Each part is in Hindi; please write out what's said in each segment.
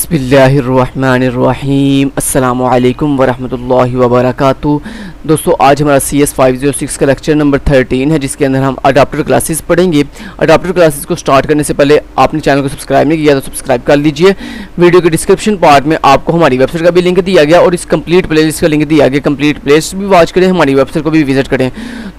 बिस्मिल्लाहिर्रहमानिर्रहीम अस्सलामुअलैकुम वरहमतुल्लाहि वबरकातुहू। दोस्तों आज हमारा CS 506 का लेक्चर नंबर 13 है, जिसके अंदर हम अडाप्टर क्लासेस पढ़ेंगे। अडाप्टर क्लासेस को स्टार्ट करने से पहले आपने चैनल को सब्सक्राइब नहीं किया तो सब्सक्राइब कर लीजिए। वीडियो के डिस्क्रिप्शन पार्ट में आपको हमारी वेबसाइट का भी लिंक दिया गया और इस कंप्लीट प्लेलिस्ट का लिंक दिया गया। कंप्लीट प्लेलिस्ट भी वॉच करें, हमारी वेबसाइट को भी विजिट करें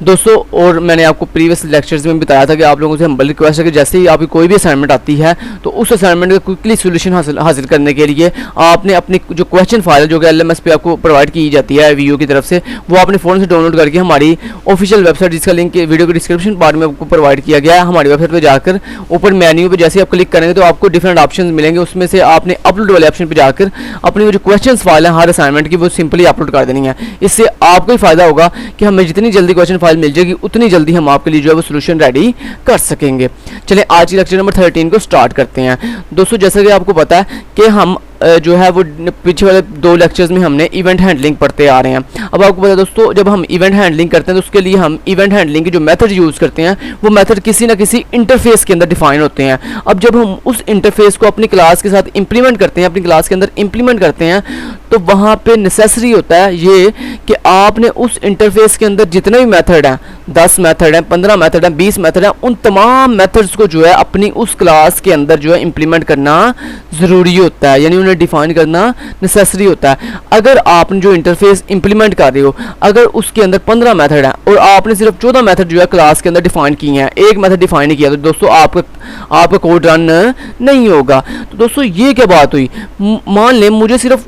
दोस्तों। और मैंने आपको प्रीवियस लेक्चर्स में बताया था कि आप लोगों से हम्बल रिक्वेस्ट है कि जैसे ही आपकी कोई भी असाइनमेंट आती है तो उस असाइनमेंट का क्विकली सोल्यूशन हासिल करने के लिए आपने अपनी जो क्वेश्चन फाइल जो कि LMS पे आपको प्रोवाइड की जाती है VO की तरफ से, वो अपने फ़ोन से डाउनलोड करके हमारी ऑफिशियल वेबसाइट, जिसका लिंक वीडियो के डिस्क्रिप्शन पार्ट में आपको प्रोवाइड किया गया है, हमारी वेबसाइट पे जाकर ऊपर मेन्यू पे जैसे आप क्लिक करेंगे तो आपको डिफरेंट ऑप्शंस मिलेंगे। उसमें से आपने अपलोड वाले ऑप्शन पे जाकर अपनी जो क्वेश्चन फाइल है हर असाइनमेंट की वो सिंपली अपलोड कर देनी है। इससे आपको ही फायदा होगा कि हमें जितनी जल्दी क्वेश्चन फाइल मिल जाएगी उतनी जल्दी हम आपके लिए जो है वो सोल्यूशन रेडी कर सकेंगे। चलिए आज की लेक्चर नंबर 13 को स्टार्ट करते हैं दोस्तों। जैसा कि आपको पता है कि हम जो है वो पीछे वाले 2 लेक्चर्स में हमने इवेंट हैंडलिंग पढ़ते आ रहे हैं। अब आपको पता है दोस्तों, जब हम इवेंट हैंडलिंग करते हैं तो उसके लिए हम इवेंट हैंडलिंग के जो मेथड यूज़ करते हैं वो मेथड किसी ना किसी इंटरफेस के अंदर डिफाइन होते हैं। अब जब हम उस इंटरफेस को अपनी क्लास के साथ इंप्लीमेंट करते हैं, अपनी क्लास के अंदर इंप्लीमेंट करते हैं, तो वहाँ पे नेसेसरी होता है ये कि आपने उस इंटरफेस के अंदर जितने भी मेथड हैं, 10 मेथड हैं, 15 मेथड हैं, 20 मेथड हैं, उन तमाम मेथड्स को जो है अपनी उस क्लास के अंदर जो है इंप्लीमेंट करना ज़रूरी होता है, यानी उन्हें डिफाइन करना नेसेसरी होता है। अगर आपने जो इंटरफेस इंप्लीमेंट कर रहे हो, अगर उसके अंदर 15 मेथड हैं और आपने सिर्फ 14 मेथड जो है क्लास के अंदर डिफाइन किए हैं, एक मेथड डिफाइन नहीं किया, तो दोस्तों आपका कोड रन नहीं होगा। तो दोस्तों ये क्या बात हुई, मान लें मुझे सिर्फ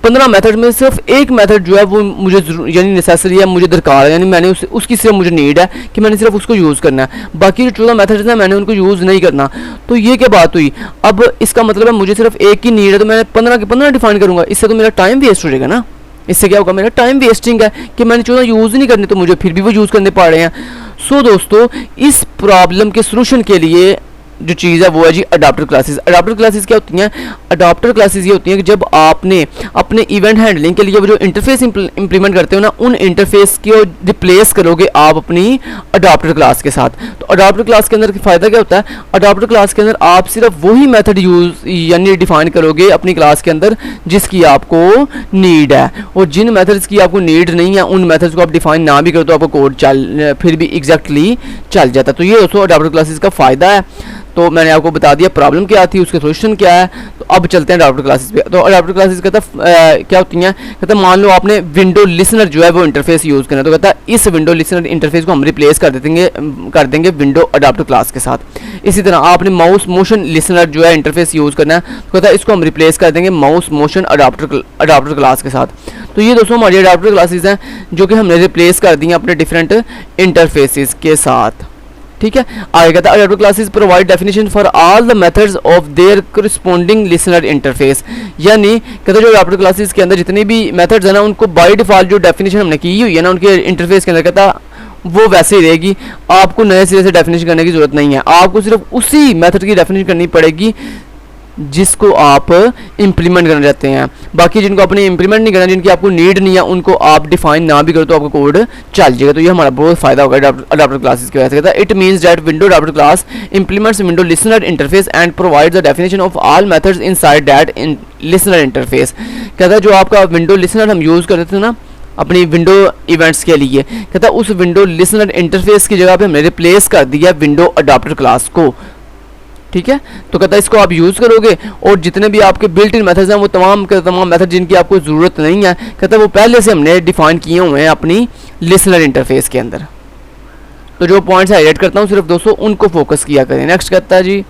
15 मेथड में सिर्फ एक मेथड जो है वो मुझे यानी नेसेसरी है, मुझे दरकार है, यानी मैंने उसकी सिर्फ मुझे नीड है कि मैंने सिर्फ उसको यूज़ करना है, बाकी जो 14 मेथड्स हैं मैंने उनको यूज़ नहीं करना। तो ये क्या बात हुई, अब इसका मतलब है मुझे सिर्फ एक की नीड है तो मैं 15 के 15 डिफाइन करूँगा। इससे तो मेरा टाइम वेस्ट हो जाएगा ना। इससे क्या होगा, मेरा टाइम वेस्टिंग है कि मैंने 14 यूज़ नहीं करने तो मुझे फिर भी वो यूज़ करने पड़ रहे हैं। सो दोस्तों इस प्रॉब्लम के सोल्यूशन के लिए जो चीज़ है वो है जी अडाप्टर क्लासेस। अडाप्टर क्लासेस क्या होती हैं, अडाप्टर क्लासेस ये होती हैं कि जब आपने अपने इवेंट हैंडलिंग के लिए वो जो इंटरफेस इंप्लीमेंट करते हो ना, उन इंटरफेस को रिप्लेस करोगे आप अपनी अडाप्टर क्लास के साथ। तो अडाप्टर क्लास के अंदर फ़ायदा क्या होता है, अडाप्टर क्लास के अंदर आप सिर्फ वही मेथड यूज़ यानी डिफाइन करोगे अपनी क्लास के अंदर जिसकी आपको नीड है, और जिन मेथड्स की आपको नीड नहीं है उन मेथड्स को आप डिफाइन ना भी करो तो आपका कोड फिर भी एग्जैक्टली चल जाता है। तो ये दोस्तों अडाप्टर क्लासेस का फ़ायदा है। तो मैंने आपको बता दिया प्रॉब्लम क्या थी, उसके सोल्यूशन क्या है। तो अब चलते हैं अडाप्टर क्लासेस पे। तो अडाप्टर क्लासेस कहता क्या होती हैं, कहता मान लो आपने विंडो लिसनर जो है वो इंटरफेस यूज़ करना है, तो कहता है इस विंडो लिसनर इंटरफेस को हम रिप्लेस कर देंगे विंडो अडाप्टर क्लास के साथ। इसी तरह आपने माउस मोशन लिसनर जो है इंटरफेस यूज़ करना है, तो कहता है इसको हम रिप्लेस कर देंगे माउस मोशन अडाप्टर क्लास के साथ। तो ये दोस्तों हमारी अडाप्टर क्लासेस हैं जो कि हमने रिप्लेस कर दी हैं अपने डिफरेंट इंटरफेसेस के साथ। ठीक है, आगे कहता है adapter classes provide definition for all the methods of their corresponding listener interface. यानी कहता है जो अडाप्टर क्लासेस के अंदर जितने भी मेथड्स हैं ना, उनको बाय डिफॉल्ट जो डेफिनेशन हमने की हुई है ना उनके इंटरफेस के अंदर, कहता वो वैसे ही रहेगी, आपको नए सिरे से डेफिनेशन करने की जरूरत नहीं है। आपको सिर्फ उसी मेथड की डेफिनेशन करनी पड़ेगी जिसको आप इंप्लीमेंट करना चाहते हैं। बाकी जिनको आपने इंप्लीमेंट नहीं करना, जिनकी आपको नीड नहीं है, उनको आप डिफाइन ना भी करो तो आपका कोड चल जाएगा। तो ये हमारा बहुत फायदा होगा अडाप्टर क्लासेस की वजह से। कहता है it means that window adapter class implements window listener interface and provides the definition of all methods inside that in listener interface. कहता है जो आपका विंडो लिसनर हम यूज़ करते थे ना अपनी विंडो इवेंट्स के लिए, कहता है उस विंडो लिसनर इंटरफेस की जगह पे हमने रिप्लेस कर दिया विंडो अडाप्टर क्लास को। ठीक है, तो कहता है इसको आप यूज़ करोगे और जितने भी आपके बिल्ट इन मेथड्स हैं वो तमाम मेथड जिनकी आपको ज़रूरत नहीं है, कहता है वो पहले से हमने डिफाइन किए हुए हैं अपनी लिसनर इंटरफेस के अंदर। तो जो पॉइंट्स हाईलाइट करता हूँ सिर्फ दोस्तों उनको फोकस किया करें। नेक्स्ट कहता है G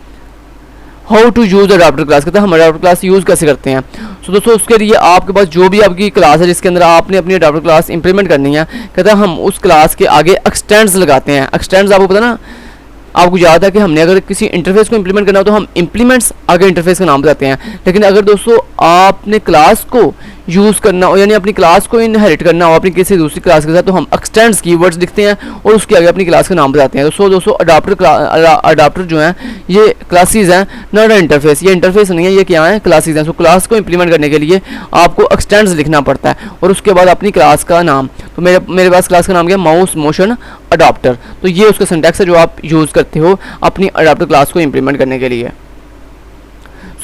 how to use adapter class. कहता है हम अडाप्टर क्लास यूज़ कैसे करते हैं। तो दोस्तों उसके लिए आपके पास जो भी आपकी क्लास है जिसके अंदर आपने अपनी अडाप्टर क्लास इंप्लीमेंट करनी है, कहता है हम उस क्लास के आगे एक्सटेंड्स लगाते हैं। एक्सटेंड्स आपको पता ना, आपको याद है कि हमने अगर किसी इंटरफेस को इंप्लीमेंट करना हो तो हम इंप्लीमेंट्स आगे इंटरफेस का नाम बताते हैं। लेकिन अगर दोस्तों आपने क्लास को यूज़ करना हो यानी अपनी क्लास को इनहेरिट करना हो अपनी किसी दूसरी क्लास के साथ, तो हम एक्सटेंड्स कीवर्ड्स लिखते हैं और उसके आगे अपनी क्लास का नाम बताते हैं। तो दोस्तों अडाप्टर जो हैं ये क्लासेस हैं, नॉट इंटरफेस। ये इंटरफेस नहीं है, ये क्या है, क्लासेस हैं। सो क्लास को इंप्लीमेंट करने के लिए आपको एक्सटेंड्स लिखना पड़ता है और उसके बाद अपनी क्लास का नाम। तो मेरे पास क्लास का नाम क्या है, माउस मोशन अडाप्टर। तो ये उसका सिंटैक्स है जो आप यूज़ करते हो अपनी अडाप्टर क्लास को इंप्लीमेंट करने के लिए।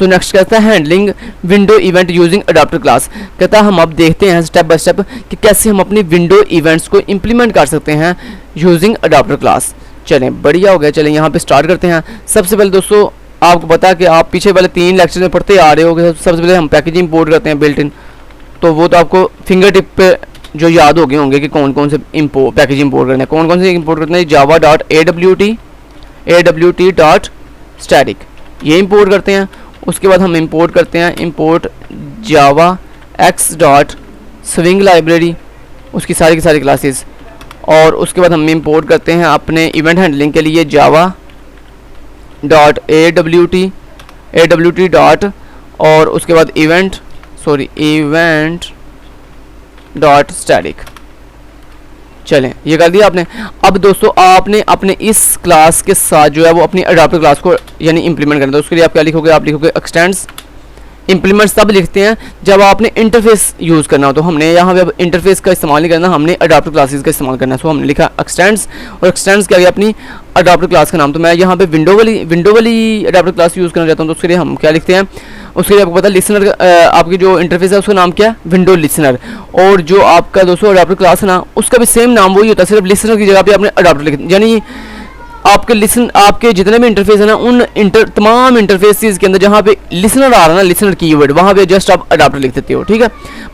सो नेक्स्ट कहता है handling window event using adopter class. कहता है हम अब देखते हैं स्टेप बाय स्टेप कि कैसे हम अपनी विंडो इवेंट्स को इम्प्लीमेंट कर सकते हैं यूजिंग अडॉप्टर क्लास। चलें बढ़िया हो गया, चलें यहाँ पे स्टार्ट करते हैं। सबसे पहले दोस्तों आपको पता है कि आप पीछे वाले 3 लेक्चर में पढ़ते आ रहे हो कि सबसे पहले हम पैकेज इंपोर्ट करते हैं बिल्ट इन, तो वो तो आपको फिंगर टिप पे जो याद हो गए होंगे कि कौन कौन से पैकेज इंपोर्ट करने हैं, कौन कौन से इंपोर्ट करते हैं। java.awt डॉट स्टैटिक ये इंपोर्ट करते हैं। उसके बाद हम इंपोर्ट करते हैं इंपोर्ट जावा एक्स डॉट स्विंग लाइब्रेरी, उसकी सारी की सारी क्लासेस। और उसके बाद हम इंपोर्ट करते हैं अपने इवेंट हैंडलिंग के लिए जावा डॉट awt डॉट और उसके बाद इवेंट डॉट स्टैटिक। चलें ये कर दिया आपने। अब दोस्तों आपने अपने इस क्लास के साथ जो है वो अपनी अडॉप्टर क्लास को यानी इंप्लीमेंट करना है। तो उसके लिए आप क्या लिखोगे, आप लिखोगे एक्सटेंड्स इंप्लीमेंट तब लिखते हैं जब आपने इंटरफेस यूज़ करना हो। तो हमने यहाँ पे अब इंटरफेस का इस्तेमाल नहीं करना, हमने अडॉप्टर क्लासेस का इस्तेमाल करना है। सो हमने लिखा एक्सटेंड्स और एक्सटेंड्स क्या है अपनी अडॉप्टर क्लास का नाम। तो मैं यहाँ पे विंडो वाली अडॉप्टर क्लास यूज़ करना चाहता हूँ। तो उसके लिए हम क्या लिखते हैं, उसके लिए आपको पता है लिसनर आपकी जो इंटरफेस है उसका नाम क्या है, विंडो लिसनर। और जो आपका दोस्तों अडॉप्टर क्लास है ना उसका भी सेम नाम वही होता है, सिर्फ लिसनर की जगह पे आपने अडॉप्टर लिख, यानी आपके जितने भी इंटरफेस है ना उन तमाम इंटरफेसेस के अंदर जहाँ पे लिसनर आ रहा है ना, लिसनर कीवर्ड, वहाँ पे जस्ट आप अडॉप्टर लिख देते हो, ठीक है।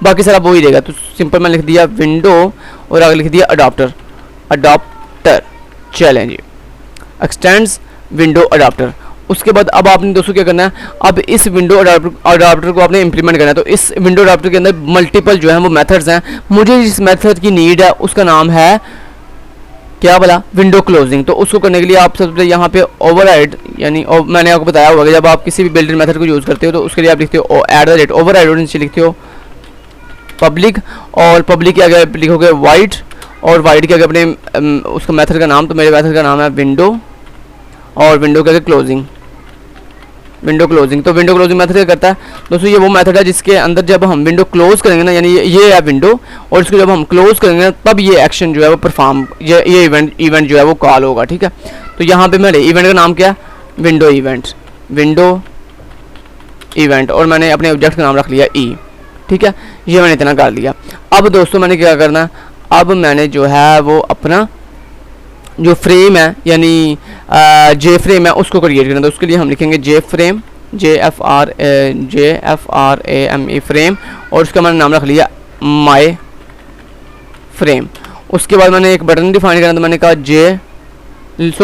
बाकी सारा वही रहेगा। तो सिंपल मैं लिख दिया विंडो और आगे लिख दिया अडॉप्टर। चलें जी, एक्सटेंड्स विंडो अडॉप्टर। उसके बाद अब आपने दोस्तों क्या करना है, अब इस विंडो अडॉप्टर को आपने इंप्लीमेंट करना है। तो इस विंडो अडॉप्टर के अंदर मल्टीपल जो है वो मेथड्स हैं। मुझे जिस मेथड की नीड है उसका नाम है क्या बोला, विंडो क्लोजिंग। तो उसको करने के लिए आप सबसे पहले यहाँ पे ओवरराइड यानी मैंने आपको बताया होगा कि जब आप किसी भी बिल्ट इन मेथड को यूज़ करते हो तो उसके लिए आप लिखते हो @ ओवरराइड और नीचे लिखते हो पब्लिक, और पब्लिक के आगे लिखोगे वाइड और वाइड के आगे अपने उसका मेथड का नाम। तो मेरे मेथड का नाम है विंडो और विंडो के आगे क्लोजिंग, विंडो क्लोजिंग। तो विंडो क्लोजिंग मेथड क्या करता है दोस्तों, ये वो मेथड है जिसके अंदर जब हम विंडो क्लोज करेंगे ना, यानी ये है विंडो और इसको जब हम क्लोज करेंगे तब ये एक्शन जो है वो परफॉर्म, ये इवेंट जो है वो कॉल होगा, ठीक है। तो यहाँ पे मेरे इवेंट का नाम क्या है, विंडो इवेंट और मैंने अपने ऑब्जेक्ट का नाम रख लिया ई, ठीक है। ये मैंने इतना कर लिया। अब दोस्तों मैंने क्या करना है, अब मैंने जो है वो अपना जो फ्रेम है यानी जे फ्रेम है उसको क्रिएट करना। तो उसके लिए हम लिखेंगे जे फ्रेम JFRAME फ्रेम और उसका मैंने नाम रख लिया माई फ्रेम। उसके बाद मैंने एक बटन डिफाइन करना। तो मैंने कहा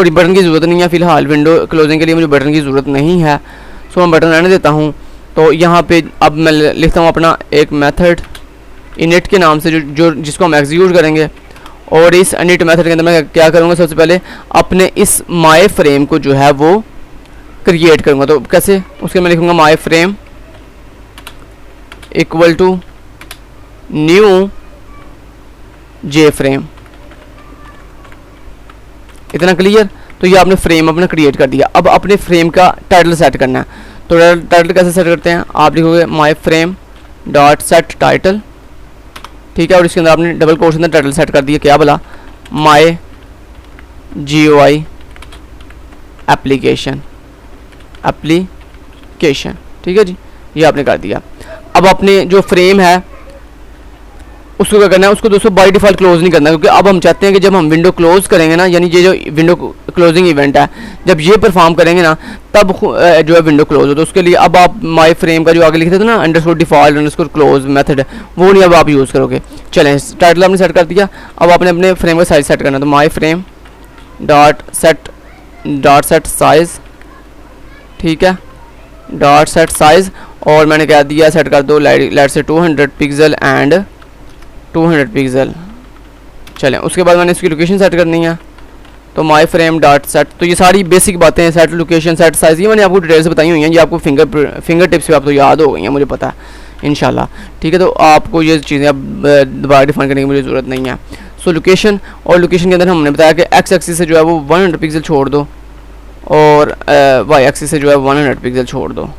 बटन की ज़रूरत नहीं है फ़िलहाल, विंडो क्लोजिंग के लिए मुझे बटन की ज़रूरत नहीं है, सो मैं बटन रहने देता हूँ। तो यहाँ पे अब मैं लिखता हूँ अपना एक मेथड इनिट के नाम से जो जिसको हम एग्जीक्यूट करेंगे। और इस इनिट मेथड के अंदर मैं क्या करूँगा, सबसे पहले अपने इस माई फ्रेम को जो है वो क्रिएट करूँगा। तो कैसे, उसके मैं लिखूँगा my frame equal to new J frame. इतना क्लियर। तो ये आपने फ्रेम अपना क्रिएट कर दिया। अब अपने फ्रेम का टाइटल सेट करना है। तो टाइटल कैसे सेट करते हैं, आप लिखोगे माई फ्रेम डॉट सेट टाइटल, ठीक है। और इसके अंदर आपने डबल कोट्स के अंदर टाइटल सेट कर दिया, क्या बोला, माई GUI एप्लीकेशन, ठीक है जी, ये आपने कर दिया। अब अपने जो फ्रेम है उसको क्या करना है, उसको दोस्तों बाय डिफ़ॉल्ट क्लोज नहीं करना, क्योंकि अब हम चाहते हैं कि जब हम विंडो क्लोज करेंगे ना, यानी ये जो विंडो क्लोजिंग इवेंट है जब ये परफॉर्म करेंगे ना तब जो है विंडो क्लोज हो। तो उसके लिए अब आप माई फ्रेम का जो आगे लिखते थे ना _default_close मेथड, वो नहीं अब आप यूज़ करोगे। चलें, टाइटल आपने सेट कर दिया। अब आपने अपने फ्रेम का साइज सेट करना। तो माई फ्रेम डॉट सेट साइज, ठीक है, डॉट सेट साइज। और मैंने क्या दिया, सेट कर दो लेट से 200 पिक्सल एंड 200 पिक्सल। चलें, उसके बाद मैंने इसकी लोकेशन सेट करनी है। तो माई फ्रेम डॉट सेट, तो ये सारी बेसिक बातें हैं, सेट लोकेशन सेट साइज, ये मैंने आपको डिटेल से बताई हुई हैं। ये आपको फिंगर टिप्स पे आपको याद हो गई हैं, मुझे पता है इंशाल्लाह, ठीक है। तो आपको ये चीज़ें अब दोबारा डिफाइन करने की मुझे ज़रूरत नहीं है। सो लोकेशन, और लोकेशन के अंदर हमने बताया कि एक्स एक्सिस से जो है वो 100 पिक्सल छोड़ दो और वाई एक्सिस से जो है 100 पिक्सल छोड़ दो,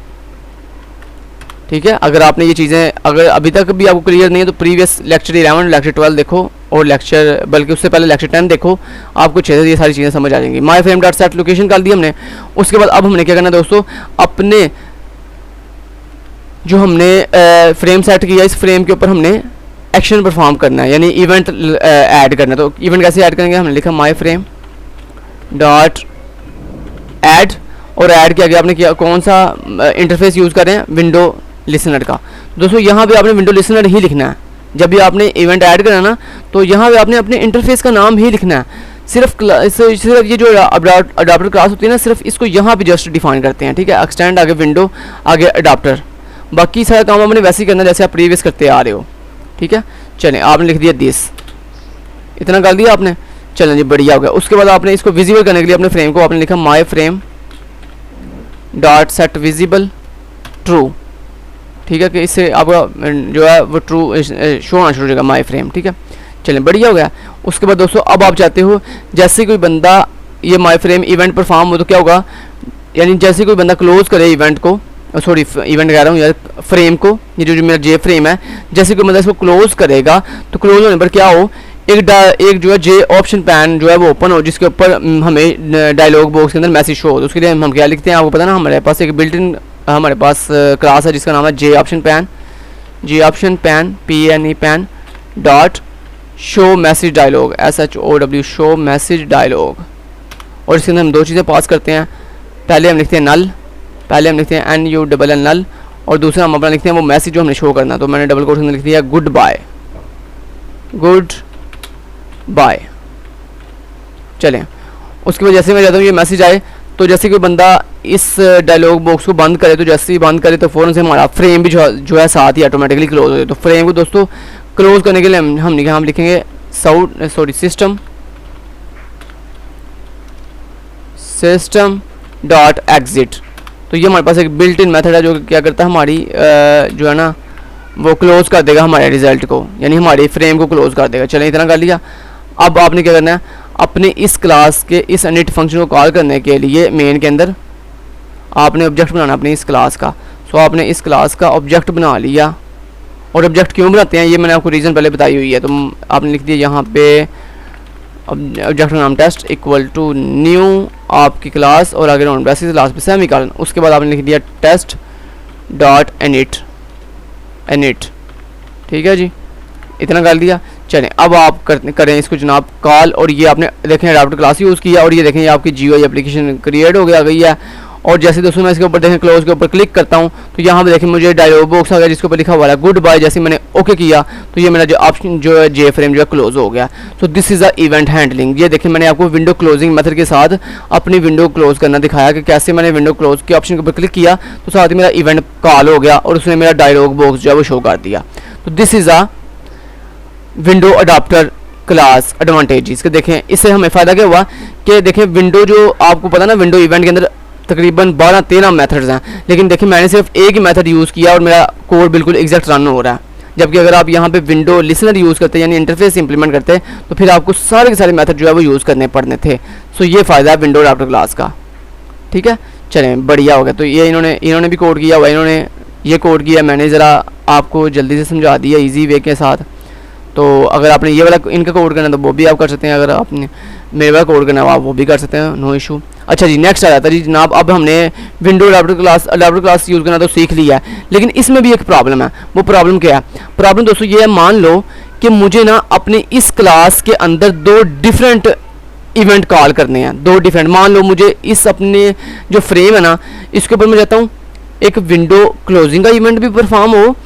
ठीक है। अगर आपने ये चीज़ें अगर अभी तक भी आपको क्लियर नहीं है तो प्रीवियस लेक्चर 11 लेक्चर 12 देखो और लेक्चर बल्कि उससे पहले लेक्चर 10 देखो, आपको अच्छे से ये सारी चीज़ें समझ आ जाएंगी। माई फ्रेम डॉट सेट लोकेशन कर दी हमने। उसके बाद अब हमने क्या करना है दोस्तों, अपने जो हमने फ्रेम सेट किया, इस फ्रेम के ऊपर हमने एक्शन परफॉर्म करना है, यानी इवेंट ऐड करना है। तो इवेंट कैसे ऐड करेंगे, हमने लिखा माई फ्रेम डॉट ऐड, और ऐड किया गया आपने किया कौन सा इंटरफेस यूज़ कर रहे हैं, विंडो लिसनर का। दोस्तों यहाँ पे आपने विंडो लिसनर ही लिखना है। जब भी आपने इवेंट ऐड करना ना, तो यहाँ पे आपने अपने इंटरफेस का नाम ही लिखना है। सिर्फ ये जो अडाप्टर क्लास होती है ना, सिर्फ इसको यहाँ पे जस्ट डिफाइन करते हैं, ठीक है। एक्सटेंड आगे विंडो, आगे अडाप्टर, बाकी सारा काम आपने वैसे ही करना जैसे आप प्रीवियस करते आ रहे हो, ठीक है। चलें, आपने लिख दिया दिस, इतना कर दिया आपने, चलें जी बढ़िया हो गया। उसके बाद आपने इसको विजिबल करने के लिए अपने फ्रेम को आपने लिखा my frame dot set visible true, ठीक है, कि इससे आपका जो है वो ट्रू शो होना शुरू हो जाएगा माई फ्रेम, ठीक है। चलें बढ़िया हो गया। उसके बाद दोस्तों अब आप चाहते हो जैसे कोई बंदा ये माई फ्रेम इवेंट परफॉर्म हो तो क्या होगा, यानी जैसे कोई बंदा क्लोज करे इवेंट को, सॉरी इवेंट कह रहा हूँ यार, फ्रेम को, ये जो मेरा जे फ्रेम है, जैसे कोई बंदा इसको क्लोज करेगा तो क्लोज होने पर क्या हो, एक जो है जे ऑप्शन पैन जो है वो ओपन हो, जिसके ऊपर हमें डायलॉग बॉक्स के अंदर मैसेज शो हो। तो उसके लिए हम क्या लिखते हैं, आपको पता ना, हमारे पास एक बिल्ट इन हमारे पास क्लास है जिसका नाम है J option pane, PNE pane dot show message dialog, SHOW show message dialog. और इसके अंदर हम दो चीज़ें पास करते हैं, पहले हम लिखते हैं नल, पहले हम लिखते हैं NULL नल, और दूसरा हम अपना लिखते हैं वो मैसेज जो हमने शो करना। तो मैंने डबल कोट के अंदर लिख दिया गुड बाय, गुड बाय। चलें, उसके बाद जैसे मैं चाहता हूँ ये मैसेज आए, तो जैसे कोई बंदा इस डायलॉग बॉक्स को बंद करे, तो जैसे ही बंद करे तो फ़ौरन से हमारा फ्रेम भी जो है साथ ही ऑटोमेटिकली क्लोज हो जाए। तो फ्रेम को दोस्तों क्लोज करने के लिए हम लिखेंगे सिस्टम डॉट एग्जिट। तो ये हमारे पास एक बिल्ट इन मेथड है जो क्या करता है, हमारी जो है ना वो क्लोज कर देगा हमारे रिजल्ट को, यानी हमारी फ्रेम को क्लोज कर देगा। चलें, इतना कर लिया। अब आपने क्या करना है, अपने इस क्लास के इस इनिट फंक्शन को कॉल करने के लिए मेन के अंदर आपने ऑब्जेक्ट बनाना अपने इस क्लास का। सो आपने इस क्लास का ऑब्जेक्ट बना लिया, और ऑब्जेक्ट क्यों बनाते हैं ये मैंने आपको रीज़न पहले बताई हुई है। तो आपने लिख दिया यहाँ पे ऑब्जेक्ट का नाम टेस्ट इक्वल टू न्यू आपकी क्लास, और आगे राउंड ब्रैकेट लास्ट पे सेमीकोलन। उसके बाद आपने लिख दिया टेस्ट डॉट इनिट, ठीक है जी, इतना कर दिया। चलें, अब आप करें इसको जनाब कॉल, और ये आपने देखें अडाप्टर क्लास यूज़ किया, और ये देखें ये आपकी GUI एप्लीकेशन क्रिएट हो गई है। और जैसे दोस्तों मैं इसके ऊपर देखें क्लोज के ऊपर क्लिक करता हूँ, तो यहाँ पे देखें मुझे डायलॉग बॉक्स आ गया जिसके ऊपर लिखा हुआ है गुड बाय। जैसे मैंने ओके किया तो ये मेरा जो ऑप्शन जो है जे फ्रेम जो है क्लोज हो गया। So this is a event handling. ये देखें मैंने आपको विंडो क्लोजिंग मेथड के साथ अपनी विंडो क्लोज करना दिखाया कि कैसे मैंने विंडो क्लोज के ऑप्शन के ऊपर क्लिक किया तो साथ ही मेरा इवेंट कॉल हो गया और उसने मेरा डायलॉग बॉक्स जो है वो शो कर दिया। तो this is a window adapter class advantages के देखें। इससे हमें फ़ायदा क्या हुआ कि देखें विंडो जो आपको पता ना विंडो इवेंट के अंदर तकरीबन 12-13 मेथड्स हैं, लेकिन देखिए मैंने सिर्फ एक ही मेथड यूज़ किया और मेरा कोड बिल्कुल एग्जैक्ट रन हो रहा है। जबकि अगर आप यहाँ पे विंडो लिसनर यूज़ करते यानी इंटरफेस इंप्लीमेंट करते तो फिर आपको सारे के सारे मेथड जो है वो यूज़ करने पड़ने थे। सो ये फ़ायदा है विंडो अडाप्टर क्लास का, ठीक है। चलें बढ़िया हो गया। तो ये इन्होंने भी कोड किया हुआ, इन्होंने ये कोड किया, मैंने ज़रा आपको जल्दी से समझा दिया ईजी वे के साथ। तो अगर आपने ये वाला इनका कोड करना है तो वो भी आप कर सकते हैं, अगर आपने मेरे वाला कोड करना है आप वो भी कर सकते हैं, नो इशू। अच्छा जी, नेक्स्ट आ जाता है जी जनाब, अब हमने विंडो अडाप्टर क्लास यूज़ करना तो सीख लिया है, लेकिन इसमें भी एक प्रॉब्लम है। वो प्रॉब्लम क्या है? प्रॉब्लम दोस्तों ये है, मान लो कि मुझे ना अपने इस क्लास के अंदर दो डिफरेंट इवेंट कॉल करने हैं, दो डिफरेंट। मान लो मुझे इस अपने जो फ्रेम है ना इसके ऊपर मैं चाहता हूँ एक विंडो क्लोजिंग का इवेंट भी परफॉर्म हो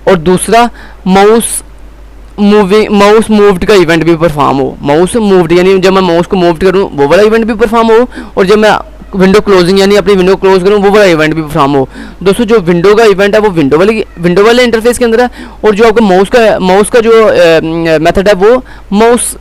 और दूसरा माउस मूव्ड का इवेंट भी परफॉर्म हो। माउस मूव्ड यानी जब मैं माउस को मूव्ड करूँ वो वाला इवेंट भी परफॉर्म हो, और जब मैं विंडो क्लोजिंग यानी अपनी विंडो क्लोज करूँ वो वाला इवेंट भी परफॉर्म हो। दोस्तों जो विंडो का इवेंट है वो विंडो वाले इंटरफेस के अंदर है, और जो आपका माउस का जो मेथड है वो माउस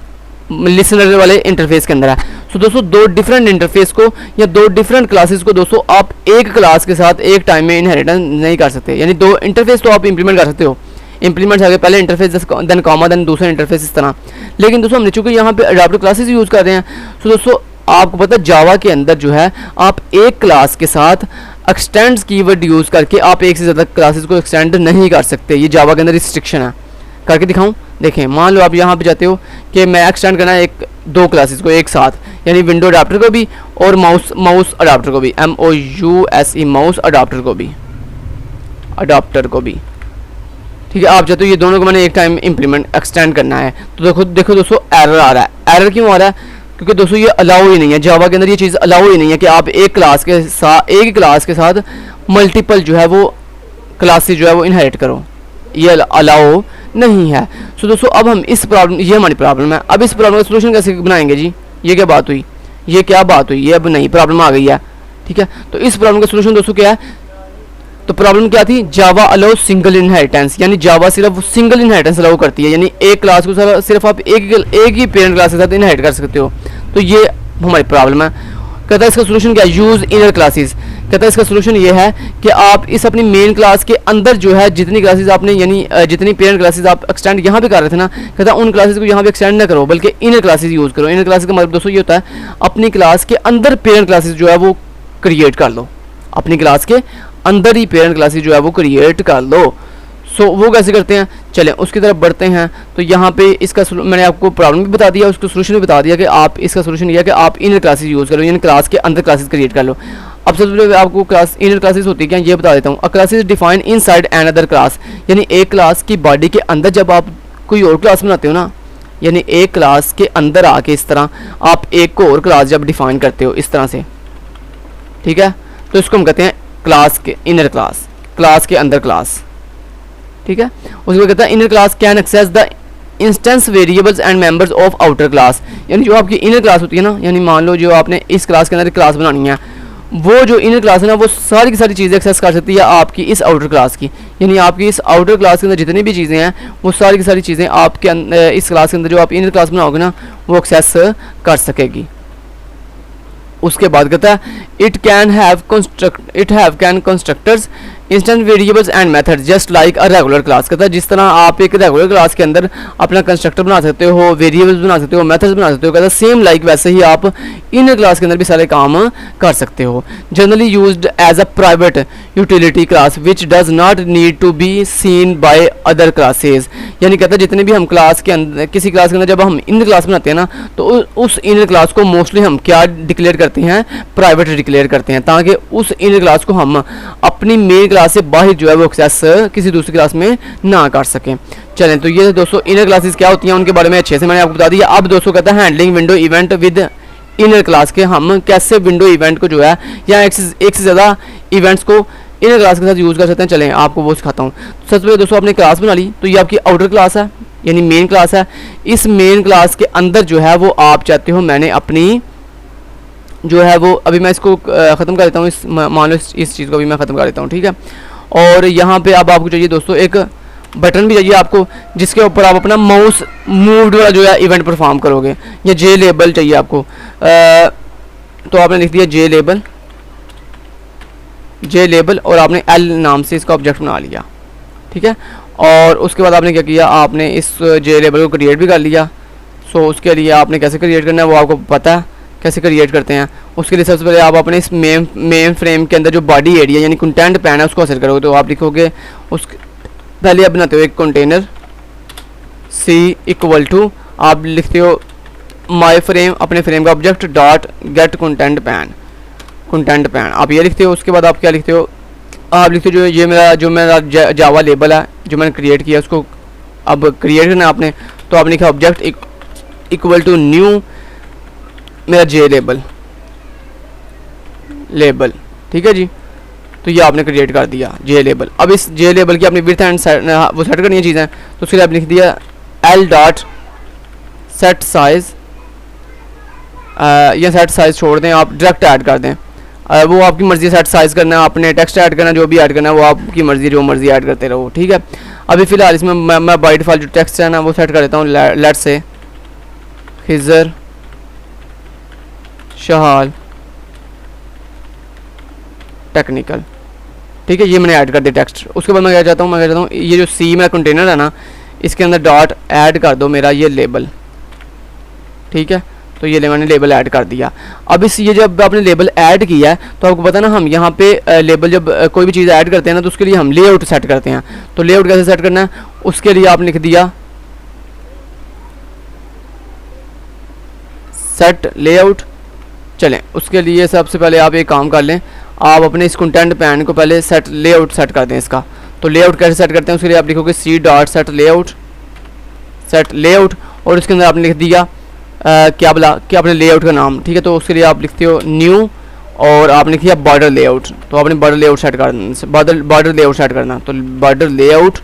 लिसनर वाले इंटरफेस के अंदर है। सो दोस्तों दो डिफरेंट इंटरफेस को या दो डिफरेंट क्लासेस को दोस्तों आप एक क्लास के साथ एक टाइम में इनहेरिटेंस नहीं कर सकते। यानी दो इंटरफेस तो आप इंप्लीमेंट कर सकते हो, इंप्लीमेंट आगे पहले इंटरफेस देन कॉमा देन दूसरा इंटरफेस, इस तरह। लेकिन दोस्तों हमने चूंकि यहाँ पे अडाप्टर क्लासेस यूज़ कर रहे हैं, तो दोस्तों आपको पता है जावा के अंदर जो है आप एक क्लास के साथ एक्सटेंड्स कीवर्ड यूज़ करके आप एक से ज़्यादा क्लासेस को एक्सटेंड नहीं कर सकते। ये जावा के अंदर रिस्ट्रिक्शन है। करके दिखाऊं, देखें मान लो आप यहाँ पे चाहते हो कि मैं एक्सटेंड करना है दो क्लासेस को एक साथ, यानी विंडो अडाप्टर को भी और माउस अडाप्टर को भी, MOUSE माउस अडाप्टर को भी। अडाप्टर को भी, ठीक है। आप चाहते हो ये दोनों को मैंने एक टाइम इंप्लीमेंट एक्सटेंड करना है, तो देखो दोस्तों एरर आ रहा है। एरर क्यों आ रहा है? क्योंकि दोस्तों ये अलाउ ही नहीं है, जावा के अंदर ये चीज़ अलाउ ही नहीं है कि आप एक क्लास के साथ, एक ही क्लास के साथ मल्टीपल जो है वो क्लासेस जो है वो इनहेरिट करो, ये अलाउ नहीं है। सो दोस्तों अब हम इस प्रॉब्लम, ये हमारी प्रॉब्लम है। अब इस प्रॉब्लम का सोल्यूशन कैसे बनाएंगे जी? ये क्या बात हुई, ये क्या बात हुई, ये अब नई प्रॉब्लम आ गई है, ठीक है। तो इस प्रॉब्लम का सोल्यूशन दोस्तों क्या है? तो प्रॉब्लम क्या थी? जावा अलाउ सिंगल इनहेरिटेंस, यानी जावा सिर्फ सिंगल इनहेरिटेंस अलाउ करती है, यानी एक क्लास को सिर्फ आप एक ही पेरेंट क्लास के साथ इनहेरिट कर सकते हो। तो ये हमारी प्रॉब्लम है। कहता है इसका सोल्यूशन क्या? Use inner classes. कहता है इसका सोल्यूशन ये है कि आप इस अपनी मेन क्लास के अंदर जो है जितनी क्लासेस आपने, यानी जितनी पेरेंट क्लासेस आप एक्सटेंड यहाँ पे कर रहे थे ना, कहता है उन क्लासेस को यहाँ पे एक्सटेंड ना करो, बल्कि इनर क्लासेस यूज़ करो। इनर क्लासेस का मतलब दोस्तों ये होता है अपनी क्लास के अंदर पेरेंट क्लासेस जो है वो क्रिएट कर लो, अपनी क्लास के अंदर ही पेरेंट क्लासेस जो है वो क्रिएट कर लो। सो वो कैसे करते हैं, चलें उसकी तरफ बढ़ते हैं। तो यहाँ पे इसका मैंने आपको प्रॉब्लम भी बता दिया, उसको सोल्यूशन भी बता दिया कि आप इसका सोल्यूशन ये है कि आप इनर क्लासेस यूज़ करो, यानी क्लास के अंदर क्लासेस क्रिएट कर लो। अब सबसे पहले आपको क्लास इनर क्लासेस होती है क्या, ये बता देता हूँ। अ class is defined inside another class, यानी एक क्लास की बॉडी के अंदर जब आप कोई और क्लास बनाते हो ना, यानी एक क्लास के अंदर आके इस तरह आप एक को और क्लास जब डिफाइन करते हो इस तरह से, ठीक है, तो इसको हम कहते हैं क्लास के इनर क्लास, क्लास के अंदर क्लास, ठीक है। उसके बाद कहता है inner class can access the instance variables and members of outer class, यानी जो आपकी इनर क्लास होती है ना, यानी मान लो जो आपने इस क्लास के अंदर क्लास बनानी है, वो जो इनर क्लास है ना वो सारी की सारी चीज़ें एक्सेस कर सकती है आपकी इस आउटर क्लास की, यानी आपकी इस आउटर क्लास के अंदर जितनी भी चीज़ें हैं वो सारी की सारी चीज़ें आपके इस क्लास के अंदर जो आप इनर क्लास बनाओगे ना वो एक्सेस कर सकेगी। उसके बाद कहता है it can constructors instant variables and methods just like a regular class. कहता है जिस तरह आप एक रेगुलर क्लास के अंदर अपना कंस्ट्रक्टर बना सकते हो, वेरिएबल्स बना सकते हो, मेथड्स बना सकते हो, कहता है सेम लाइक वैसे ही आप इनर क्लास के अंदर भी सारे काम कर सकते हो। Generally used as a private utility class which does not need to be seen by other classes, यानी कहता है जितने भी हम क्लास के अंदर, किसी क्लास के अंदर जब हम इनर क्लास बनाते हैं ना, तो उस इनर क्लास को मोस्टली हम क्या डिक्लेयर करते हैं, प्राइवेट डिक्लेयर करते हैं, ताकि उस इनर क्लास को हम अपनी मेन क्लास से बाहर जो है वो एक्सेस किसी दूसरी क्लास में ना कर सकें। चलें तो ये दोस्तों इनर क्लासेस क्या होती हैं उनके बारे में अच्छे से मैंने आपको बता दिया। अब दोस्तों कहता है handling window event with inner class के, हम कैसे विंडो इवेंट को जो है या एक से ज़्यादा इवेंट्स को इनर क्लास के साथ यूज़ कर सकते हैं। चलें आपको वो सिखाता हूँ। सबसे पहले दोस्तों आपने क्लास बना ली, तो ये आपकी आउटर क्लास है यानी मेन क्लास है। इस मेन क्लास के अंदर जो है वो आप चाहते हो मैंने अपनी जो है वो, अभी मैं इसको ख़त्म कर देता हूँ, इस मान लो इस चीज़ को भी मैं ख़त्म कर देता हूँ, ठीक है। और यहाँ पे अब आपको चाहिए दोस्तों एक बटन भी चाहिए आपको, जिसके ऊपर आप अपना माउस मूव्ड वाला जो है इवेंट परफॉर्म करोगे। या जे लेबल चाहिए आपको, तो आपने लिख दिया जे लेबल और आपने एल नाम से इसका ऑब्जेक्ट बना लिया, ठीक है। और उसके बाद आपने क्या किया, आपने इस जे लेबल को क्रिएट भी कर लिया। सो उसके लिए आपने कैसे क्रिएट करना है वो आपको पता है कैसे क्रिएट करते हैं। उसके लिए सबसे पहले आप अपने इस मेन फ्रेम के अंदर जो बॉडी एरिया यानी कंटेंट पैन है उसको हासिल करोगे। तो आप लिखोगे उस पहले आप बनाते हो एक कंटेनर सी इक्वल टू, आप लिखते हो माई फ्रेम, अपने फ्रेम का object dot gate content pan आप ये लिखते हो। उसके बाद आप क्या लिखते हो, आप लिखते हो जो मेरा जावा लेबल है जो मैंने क्रिएट किया उसको अब क्रिएट करना है आपने। तो आपने लिखा ऑब्जेक्ट इक्वल टू न्यू मेरा जे लेबल, ठीक है जी। तो ये आपने क्रिएट कर दिया जे लेबल। अब इस जे लेबल की अपनी विड्थ एंड वो सेट करनी है चीज़ें, तो उसके लिए आप लिख दिया एल डॉट सेट साइज, या सेट साइज छोड़ दें, आप डायरेक्ट ऐड कर दें। वो आपकी मर्ज़ी सेट साइज करना है, आपने टेक्स्ट ऐड करना है, जो भी ऐड करना है वो आपकी मर्ज़ी, जो मर्ज़ी ऐड करते रहो, ठीक है। अभी फ़िलहाल इसमें मैं बाय डिफ़ॉल्ट जो टेक्स्ट है ना वो सेट कर देता हूँ, लेट से खिज़र शहाल टेक्निकल, ठीक है। ये मैंने ऐड कर दिया टेक्स्ट। उसके बाद मैं क्या चाहता हूँ, ये जो सी मेरा कंटेनर है ना इसके अंदर डॉट ऐड कर दो मेरा ये लेबल, ठीक है। तो ये मैंने लेबल ऐड कर दिया। अब ये जब आपने लेबल ऐड किया है तो आपको पता ना हम यहाँ पे लेबल जब कोई भी चीज़ ऐड करते हैं ना तो उसके लिए हम लेआउट सेट करते हैं। तो लेआउट कैसे सेट करना है, उसके लिए आप लिख दिया सेट लेआउट। चलें उसके लिए सबसे पहले आप एक काम कर लें, आप अपने इस कंटेंट पैन को पहले सेट लेआउट सेट कर दें इसका। तो लेआउट कैसे सेट करते हैं उसके लिए आप लिखोगे सी डॉट सेट लेआउट और उसके अंदर आपने लिख दिया क्या बोला कि आपने लेआउट का नाम, ठीक है। तो उसके लिए आप लिखते हो न्यू और आपने किया बॉर्डर लेआउट, तो आपने बॉर्डर लेआउट सेट करना, बॉर्डर लेआउट सेट करना, तो बॉर्डर लेआउट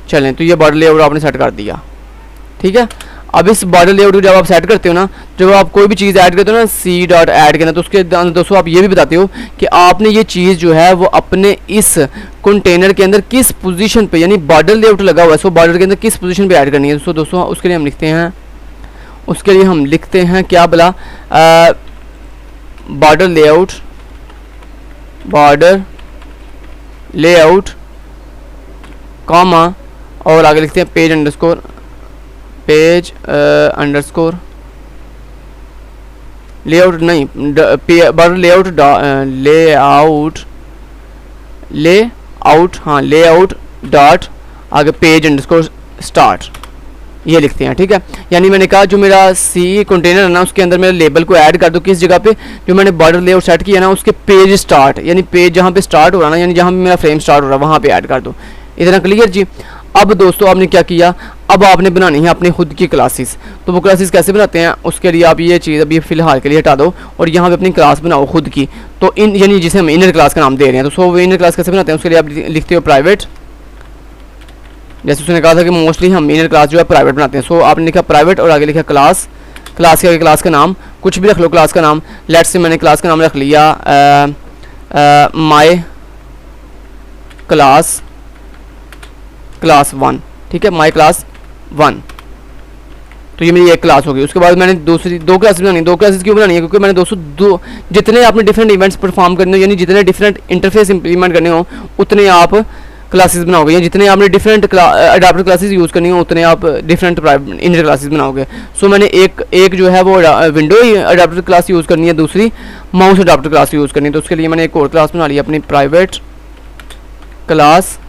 चलें, तो ये बॉर्डर लेआउट आपने सेट कर दिया, ठीक है। अब इस बॉर्डर लेआउट को जब आप सेट करते हो ना, जब आप कोई भी चीज़ ऐड करते हो ना सी डॉट ऐड करना, तो उसके अंदर दोस्तों आप ये भी बताते हो कि आपने ये चीज़ जो है वो अपने इस कंटेनर के अंदर किस पोजीशन पे, यानी बॉर्डर लेआउट लगा हुआ है सो बॉर्डर के अंदर किस पोजीशन पे ऐड करनी है। सो दोस्तों उसके लिए हम लिखते हैं क्या बोला बॉर्डर लेआउट कॉमा और आगे लिखते हैं पेज अंडरस्कोर लेआउट नहीं बॉर्डर लेआउट डॉट आगे पेज अंडरस्कोर स्टार्ट, ये लिखते हैं, ठीक है। यानी मैंने कहा जो मेरा सी कंटेनर है ना उसके अंदर मेरे लेबल को ऐड कर दो किस जगह पे, जो मैंने बॉर्डर लेआउट सेट किया ना उसके पेज स्टार्ट, यानी पेज जहाँ पे स्टार्ट हो रहा ना, यानी जहाँ पे मेरा फ्रेम स्टार्ट हो रहा है वहाँ पे ऐड कर दो। इतना क्लियर जी। अब दोस्तों आपने क्या किया, अब आपने बनानी है अपनी खुद की क्लासेस। तो वो क्लासेस कैसे बनाते हैं उसके लिए आप ये चीज़ अभी फ़िलहाल के लिए हटा दो और यहाँ पे अपनी क्लास बनाओ खुद की। तो इन यानी जिसे हम इनर क्लास का नाम दे रहे हैं, तो सो वो इनर क्लास कैसे बनाते हैं उसके लिए आप लिखते हो प्राइवेट, जैसे उसने कहा था कि मोस्टली हम इनर क्लास जो है प्राइवेट बनाते हैं। सो आपने लिखा प्राइवेट और आगे लिखा क्लास के आगे क्लास का नाम कुछ भी रख लो, क्लास का नाम लेट्स से मैंने क्लास का नाम रख लिया माय क्लास 1, ठीक है, माय क्लास 1। तो ये मेरी एक क्लास होगी। उसके बाद मैंने दूसरी दो क्लासेस बनानी। दो क्लासेस क्यों बनानी है, क्योंकि मैंने दोस्तों जितने आपने डिफरेंट इवेंट्स परफॉर्म करने हो, यानी जितने डिफरेंट इंटरफेस इंप्लीमेंट करने हो उतने आप क्लासेस बनाओगे, या जितने आपने डिफरेंट अडाप्टर क्लासेस यूज़ करनी हो उतने आप डिफरेंट इनर क्लासेस बनाओगे। सो मैंने एक जो है वो विंडो अडाप्टर क्लास यूज़ करनी है, दूसरी माउस अडाप्टर क्लास यूज़ करनी है। तो उसके लिए मैंने एक और क्लास बना लिया अपनी प्राइवेट क्लास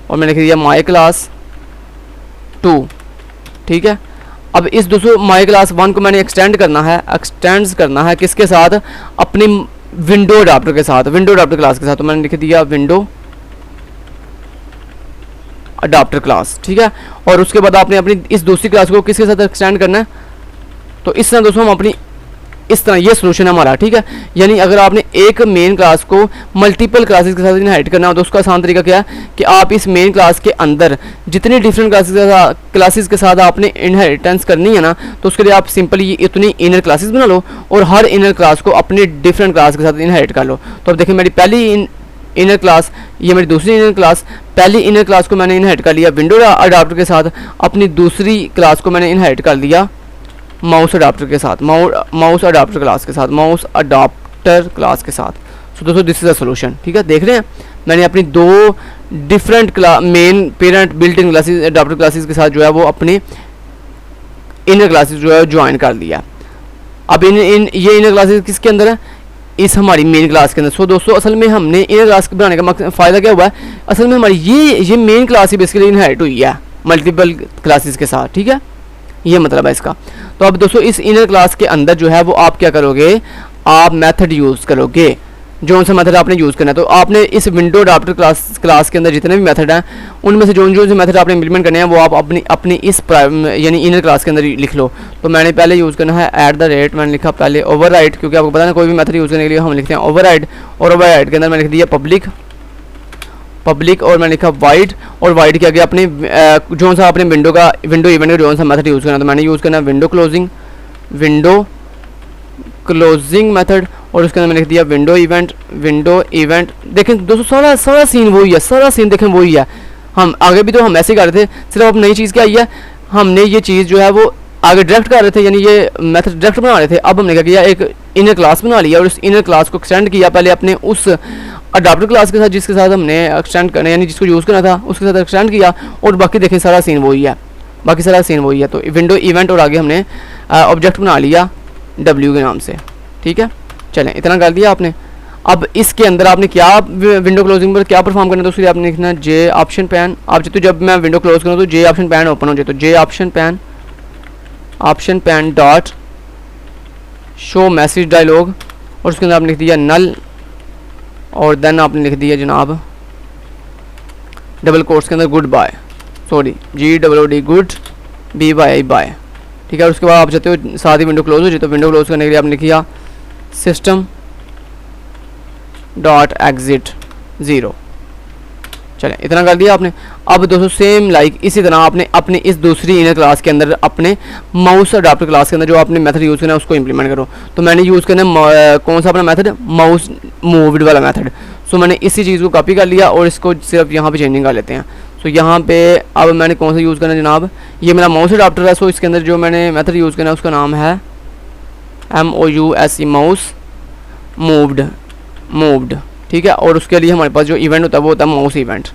और मैंने लिख दिया माई क्लास 2, ठीक है। अब इस दोस्तों माई क्लास 1 को मैंने एक्सटेंड करना है किसके साथ, अपनी विंडो अडाप्टर के साथ, विंडो अडाप्टर क्लास के साथ। तो मैंने लिख दिया विंडो अडाप्टर क्लास, ठीक है। और उसके बाद आपने अपनी इस दूसरी क्लास को किसके साथ एक्सटेंड करना है, तो इस तरह दोस्तों हम अपनी इस तरह ये सोल्यूशन है हमारा, ठीक है। यानी अगर आपने एक मेन क्लास को मल्टीपल क्लासेस के साथ इनहेरिट करना हो तो उसका आसान तरीका क्या है कि आप इस मेन क्लास के अंदर जितनी डिफरेंट क्लासेस के साथ आपने इनहेरिटेंस करनी है ना, तो उसके लिए आप सिंपली इतनी इनर क्लासेस बना लो और हर इनर क्लास को अपने डिफरेंट क्लास के साथ इनहेरिट कर लो। तो अब देखिए मेरी पहली इनर क्लास, ये मेरी दूसरी इनर क्लास, पहली इनर क्लास को मैंने इनहेरिट कर लिया विंडो अडाप्टर के साथ, अपनी दूसरी क्लास को मैंने इनहेरिट कर लिया माउस अडाप्टर के साथ, माउस अडाप्टर क्लास के साथ। सो दोस्तों दिस इज अ सोल्यूशन, ठीक है। देख रहे हैं मैंने अपनी दो different main parent built in classes adapter classes के साथ जो है वो अपनी इनर क्लासेस जो है ज्वाइन कर लिया। अब ये इनर क्लासेस किसके अंदर है, इस हमारी मेन क्लास के अंदर। सो दोस्तों असल में हमने इनर क्लास बनाने का फ़ायदा क्या हुआ है, असल में हमारी ये मेन क्लास ही बेसिकली इनहेरिट हुई है मल्टीपल क्लासेस के साथ, ठीक है, ये मतलब है इसका। तो अब दोस्तों इस इनर क्लास के अंदर जो है वो आप क्या करोगे, आप मेथड यूज़ करोगे, जो सा मेथड आपने यूज़ करना है। तो आपने इस विंडो अडाप्टर क्लास के अंदर जितने भी मेथड हैं उनमें से जो से मेथड आपने इंप्लीमेंट करने हैं वो आप अपनी इस यानी इनर क्लास के अंदर लिख लो। तो मैंने पहले यूज़ करना है @ मैंने लिखा पहले ओवरराइड, क्योंकि आपको पता है कोई भी मेथड यूज़ करने के लिए हम लिखते हैं ओवरराइड, और ओवरराइड के अंदर मैंने लिख दिया पब्लिक और मैंने लिखा वाइड, और वाइड के आगे अपने जो सा अपने विंडो इवेंट का जो सा मेथड यूज़ करना, तो मैंने यूज़ करना है विंडो क्लोजिंग मेथड, और उसके अंदर मैंने लिख दिया विंडो इवेंट। देखें दोस्तों सारा सीन वही है, सारा सीन देखें वही है। हम आगे भी तो हम ऐसे कर रहे थे, सिर्फ अब नई चीज़ क्या आई है, हमने ये चीज़ जो है वो आगे डायरेक्ट कर रहे थे, यानी ये मेथड डायरेक्ट बना रहे थे। अब हमने क्या किया, एक इनर क्लास बना लिया और उस इनर क्लास को एक्सटेंड किया पहले अपने उस अडाप्टर क्लास के साथ जिसके साथ हमने एक्सटेंड करना यानी जिसको यूज़ करना था उसके साथ एक्सटेंड किया, और बाकी देखें सारा सीन वही है, तो विंडो इवेंट और आगे हमने ऑब्जेक्ट बना लिया W के नाम से, ठीक है। चलें इतना कर दिया आपने। अब इसके अंदर आपने क्या विंडो क्लोजिंग पर क्या परफॉर्म करना है, तो उसके लिए आपने लिखना है J ऑप्शन पैन। आप तो जब मैं विंडो क्लोज करूँ तो J ऑप्शन पैन ओपन हो जाए, तो J option pan dot show message dialog, और उसके अंदर आपने लिख दिया नल, और देन आपने लिख दिया जनाब डबल कोट्स के अंदर good bye, sorry GOOD good, BY bye, ठीक है। और उसके बाद आप चाहते हो साथ ही विंडो क्लोज हो जाए, तो विंडो क्लोज करने के लिए आपने लिखा सिस्टम डॉट एग्जिट 0। चलें, इतना कर दिया आपने। अब दोस्तों सेम लाइक इसी तरह आपने अपने इस दूसरी इनर क्लास के अंदर अपने माउस अडाप्टर क्लास के अंदर जो आपने मेथड यूज़ करना है उसको इंप्लीमेंट करो। तो मैंने यूज़ करना है कौन सा अपना मेथड, माउस मूव्ड वाला मेथड। सो मैंने इसी चीज़ को कॉपी कर लिया और इसको सिर्फ यहाँ पे चेंजिंग कर लेते हैं। सो यहाँ पे अब मैंने कौन सा यूज़ करना है जनाब, ये मेरा माउस अडाप्टर है। सो इसके अंदर जो मैंने मेथड यूज़ करना है उसका नाम है MOUSE, माउस मूव्ड, ठीक है। और उसके लिए हमारे पास जो इवेंट होता है वो होता है mouse event,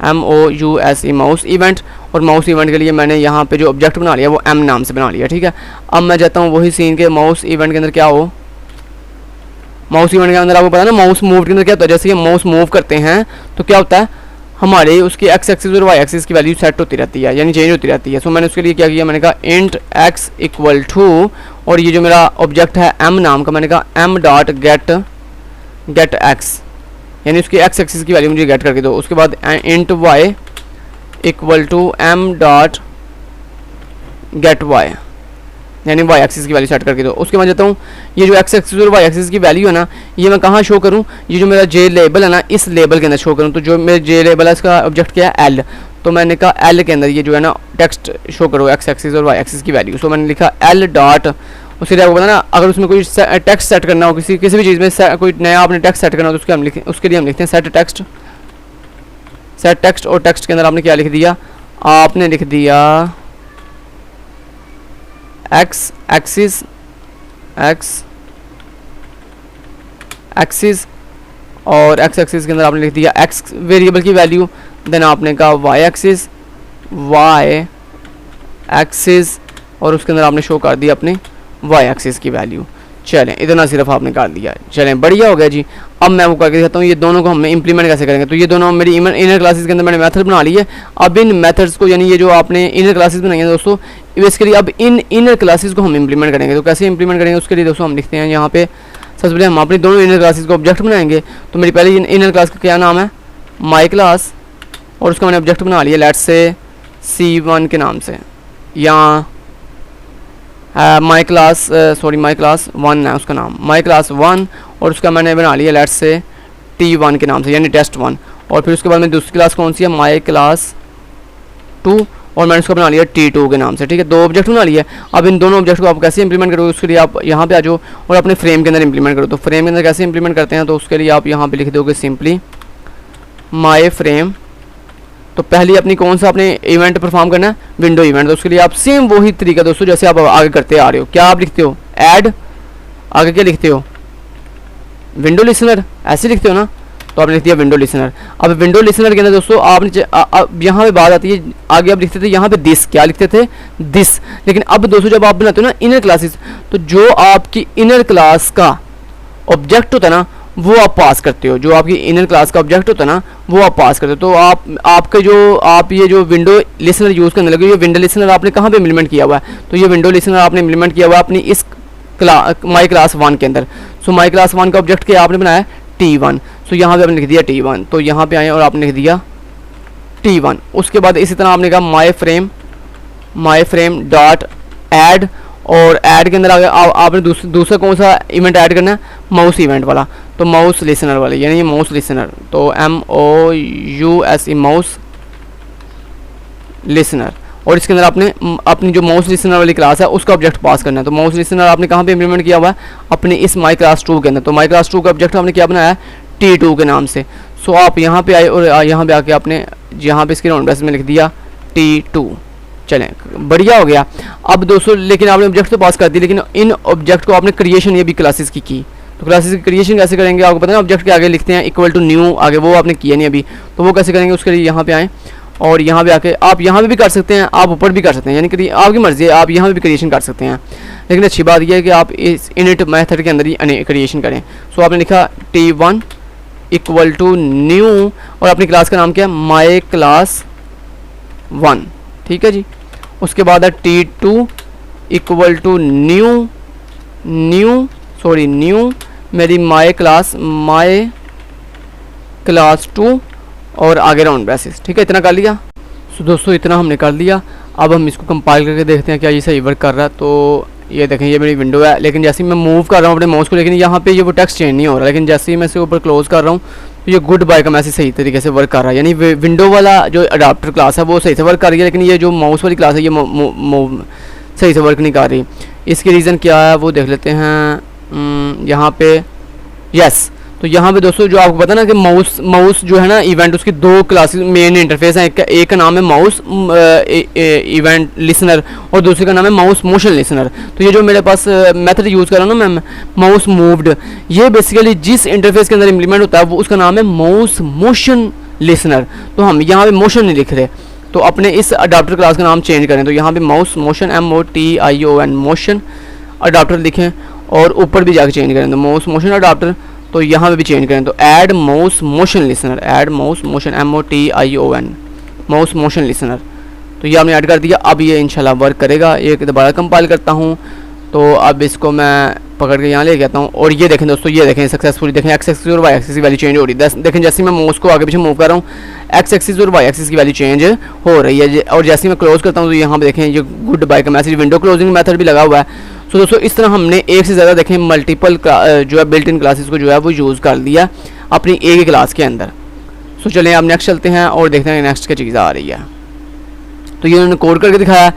MOUSE mouse event. और माउस इवेंट के लिए मैंने यहाँ पे जो ऑब्जेक्ट बना लिया वो M नाम से बना लिया, ठीक है। अब मैं चाहता हूँ वही सीन के माउस इवेंट के अंदर क्या हो, माउस इवेंट के अंदर आपको पता है ना माउस मूव के अंदर क्या होता है, जैसे कि माउस मूव करते हैं तो क्या होता है हमारे उसके एक्स एक्सिस और वाई एक्सिस की वैल्यू सेट होती रहती है, यानी चेंज होती रहती है। सो मैंने उसके लिए क्या किया, मैंने कहा इंट x इक्वल टू, और ये जो मेरा ऑब्जेक्ट है M नाम का, मैंने कहा M डॉट गेट x, यानी उसकी एक्स एक्सिस की वैल्यू मुझे गेट करके दो। उसके बाद int y equal to M dot get y, यानी y एक्सिस की वैल्यू सेट करके दो। उसके बाद जाता हूँ ये जो x एक्सिस और y एक्सिस की वैल्यू है ना, ये मैं कहाँ शो करूँ, ये जो मेरा j लेबल है ना इस लेबल के अंदर शो करूँ। तो जो मेरा j लेबल है इसका ऑब्जेक्ट क्या है L, तो मैंने कहा L के अंदर ये जो है ना टेक्स्ट शो करो x एक्सिस और y एक्सिस की वैल्यू। सो मैंने लिखा L डॉट, उसके लिए आपको पता ना अगर उसमें कोई टेक्स्ट सेट करना हो, किसी भी चीज़ में कोई नया आपने टेक्स्ट सेट करना हो तो उसके लिए हम लिखते हैं सेट टेक्स्ट। और टेक्स्ट के अंदर आपने क्या लिख दिया, आपने लिख दिया x एक्सिस और x एक्सिस के अंदर आपने लिख दिया x वेरिएबल की वैल्यू, देन आपने कहा y एक्सिस और उसके अंदर आपने शो कर दिया अपने y एक्सिस की वैल्यू। चलें, इतना सिर्फ आपने कर दिया, चलें बढ़िया हो गया जी। अब मैं वो करके दिखाता हूँ ये दोनों को हम इंप्लीमेंट कैसे करेंगे। तो ये दोनों मेरी इनर क्लासेस के अंदर मैंने मेथड बना ली है। अब इन मेथड्स को, यानी ये जो आपने इनर क्लासेस बनाई है दोस्तों, इसके लिए अब इन इनर क्लासेस को हम इंप्लीमेंट करेंगे। तो कैसे इंप्लीमेंट करेंगे उसके लिए दोस्तों हम लिखते हैं यहाँ पे, सबसे पहले हम अपनी दोनों इनर क्लासेस को ऑब्जेक्ट बनाएंगे। तो मेरी पहले इनर क्लास का क्या नाम है, माई क्लास, और उसका मैंने ऑब्जेक्ट बना लिया लेट्स से C1 के नाम से, या माई क्लास 1 है उसका नाम, माई क्लास 1, और उसका मैंने बना लिया लेट्स से T1 के नाम से, यानी टेस्ट 1। और फिर उसके बाद में दूसरी क्लास कौन सी है, माई क्लास 2, और मैंने उसका बना लिया T2 के नाम से, ठीक है। दो ऑब्जेक्ट बना लिया। अब इन दोनों ऑब्जेक्ट को आप कैसे इंप्लीमेंट करोगे, उसके लिए आप यहाँ पे आ जाओ और अपने फ्रेम के अंदर इंप्लीमेंट करो। तो फ्रेम के अंदर कैसे इंप्लीमेंट करते हैं, तो उसके लिए आप यहाँ पे लिख दोगे सिंपली माई फ्रेम। तो पहले अपनी कौन सा आपने इवेंट परफॉर्म करना है, विंडो इवेंट। तो उसके लिए आप सेम वही तरीका दोस्तों जैसे आप आगे करते आ रहे हो, क्या आप लिखते हो ऐड, आगे क्या लिखते हो विंडो लिसनर, ऐसे लिखते हो ना, तो आपने लिख दिया विंडो लिसनर। अब विंडो लिसनर के अंदर दोस्तों आपने यहाँ पे बात आती है, आगे आप लिखते थे यहाँ पे दिस, क्या लिखते थे दिस। लेकिन अब दोस्तों जब आप बनाते हो ना इनर क्लासेस, तो जो आपकी इनर क्लास का ऑब्जेक्ट होता है ना वो आप पास करते हो, जो आपकी इनर क्लास का ऑब्जेक्ट होता है ना वो आप पास करते हो। तो आपके जो आप ये जो विंडो लिसनर यूज़ करने लगे, ये विंडो लिसनर आपने कहाँ पे इम्प्लीमेंट किया हुआ है, तो ये विंडो लिसनर आपने इम्प्लीमेंट किया हुआ है अपनी इस माई क्लास 1 के अंदर। सो माई क्लास 1 का ऑब्जेक्ट क्या आपने बनाया T1। सो यहाँ पे आपने लिख दिया T1, तो यहाँ पे आए और आपने लिख दिया T1। उसके बाद इसी तरह आपने कहा माई फ्रेम डॉट ऐड, और ऐड के अंदर आपने दूसरा कौन सा इवेंट ऐड करना है, माउस इवेंट वाला, तो माउस लिसनर वाले, यानी ये माउस लिसनर, तो MOUSE माउस लिसनर। और इसके अंदर आपने अपनी जो माउस लिसनर वाली क्लास है उसका ऑब्जेक्ट पास करना है। तो माउस लिसनर आपने कहाँ पे इंप्लीमेंट किया हुआ है, अपने इस माई क्लास 2 के अंदर। तो माई क्लास 2 का ऑब्जेक्ट आपने क्या बनाया है T2 के नाम से। सो आप यहाँ पे आए और यहाँ पे आके आपने यहाँ पे इसके राउंड ब्रैकेट में लिख दिया T2। चलें बढ़िया हो गया। अब दोस्तों लेकिन आपने ऑब्जेक्ट तो पास कर दी, लेकिन इन ऑब्जेक्ट को आपने क्रिएशन ये भी क्लासेस की। तो क्लासेस की क्रिएशन कैसे करेंगे आपको पता है, ऑब्जेक्ट के आगे लिखते हैं इक्वल टू न्यू, आगे वो आपने किया नहीं अभी, तो वो कैसे करेंगे उसके लिए यहाँ पे आएँ और यहाँ पे आके आप यहाँ पे भी कर सकते हैं, आप ऊपर भी कर सकते हैं, यानी कि आपकी मर्जी है, आप यहाँ पे भी क्रिएशन कर सकते हैं। लेकिन अच्छी बात यह है कि आप इस इनिट मेथड के अंदर ही क्रिएशन करें। सो आपने लिखा T1 इक्वल टू न्यू, और अपनी क्लास का नाम क्या है माई क्लास 1, ठीक है जी। उसके बाद है T2 इक्वल टू न्यू मेरी माई क्लास 2, और आगे राउंड ब्रेसेस, ठीक है, इतना कर लिया। सो दोस्तों इतना हमने कर लिया। अब हम इसको कंपाइल करके देखते हैं क्या ये सही वर्क कर रहा है। तो ये देखें ये मेरी विंडो है, लेकिन जैसे ही मैं मूव कर रहा हूँ अपने माउस को, लेकिन यहाँ पे ये वो टेक्स्ट चेंज नहीं हो रहा, लेकिन जैसे ही मैं इसके ऊपर क्लोज कर रहा हूँ तो ये गुड बाय का मैसेज सही तरीके से वर्क कर रहा है। यानी विंडो वाला जो अडाप्टर क्लास है वो सही से वर्क कर रही है, लेकिन ये जो माउस वाली क्लास है ये सही से वर्क नहीं कर रही। इसकी रीज़न क्या है वो देख लेते हैं यहाँ पे। यस, तो यहाँ पे दोस्तों जो आपको पता ना कि माउस जो है ना इवेंट, उसकी दो क्लासेस मेन इंटरफेस है। एक का नाम है माउस इवेंट लिसनर और दूसरे का नाम है माउस मोशन लिसनर। तो ये जो मेरे पास मेथड यूज़ कर रहा हूँ ना मैं, माउस मूव्ड, ये बेसिकली जिस इंटरफेस के अंदर इम्प्लीमेंट होता है वो उसका नाम है माउस मोशन लिसनर। तो हम यहाँ पे मोशन नहीं लिख रहे, तो अपने इस अडाप्टर क्लास का नाम चेंज करें। तो यहाँ पे mouse motion MOTION motion adapter लिखें और ऊपर भी जाके चेंज करें तो माउस मोशन अडाप्टर। तो यहाँ पे भी चेंज करें तो add mouse motion listener, add mouse motion MOTION mouse motion listener. तो ये हमने ऐड कर दिया। अब ये इंशाल्लाह वर्क करेगा। एक दोबारा कंपाइल करता हूँ। तो अब इसको मैं पकड़ के यहाँ ले आता हूँ और ये देखें दोस्तों, ये देखें सक्सेसफुली देखें एक्स एक्सिस और वाई एक्सिस की वैल्यू चेंज हो रही है। देखें जैसे मैं माउस को आगे पीछे मूव कर रहा हूँ एक्स एक्सिस और वाई एक्सिस की वैल्यू चेंज हो रही है। और जैसे मैं क्लोज करता हूँ तो यहाँ पे देखें ये गुड बाय का मैसेज विंडो क्लोजिंग मेथड भी लगा हुआ है। सो दोस्तों इस तरह हमने एक से ज़्यादा देखें मल्टीपल जो है बिल्ट इन क्लासेस को जो है वो यूज़ कर लिया अपनी एक ही क्लास के अंदर। सो चलें अब नेक्स्ट चलते हैं और देखते हैं नेक्स्ट क्या चीज़ आ रही है। तो ये उन्होंने कोड करके दिखाया,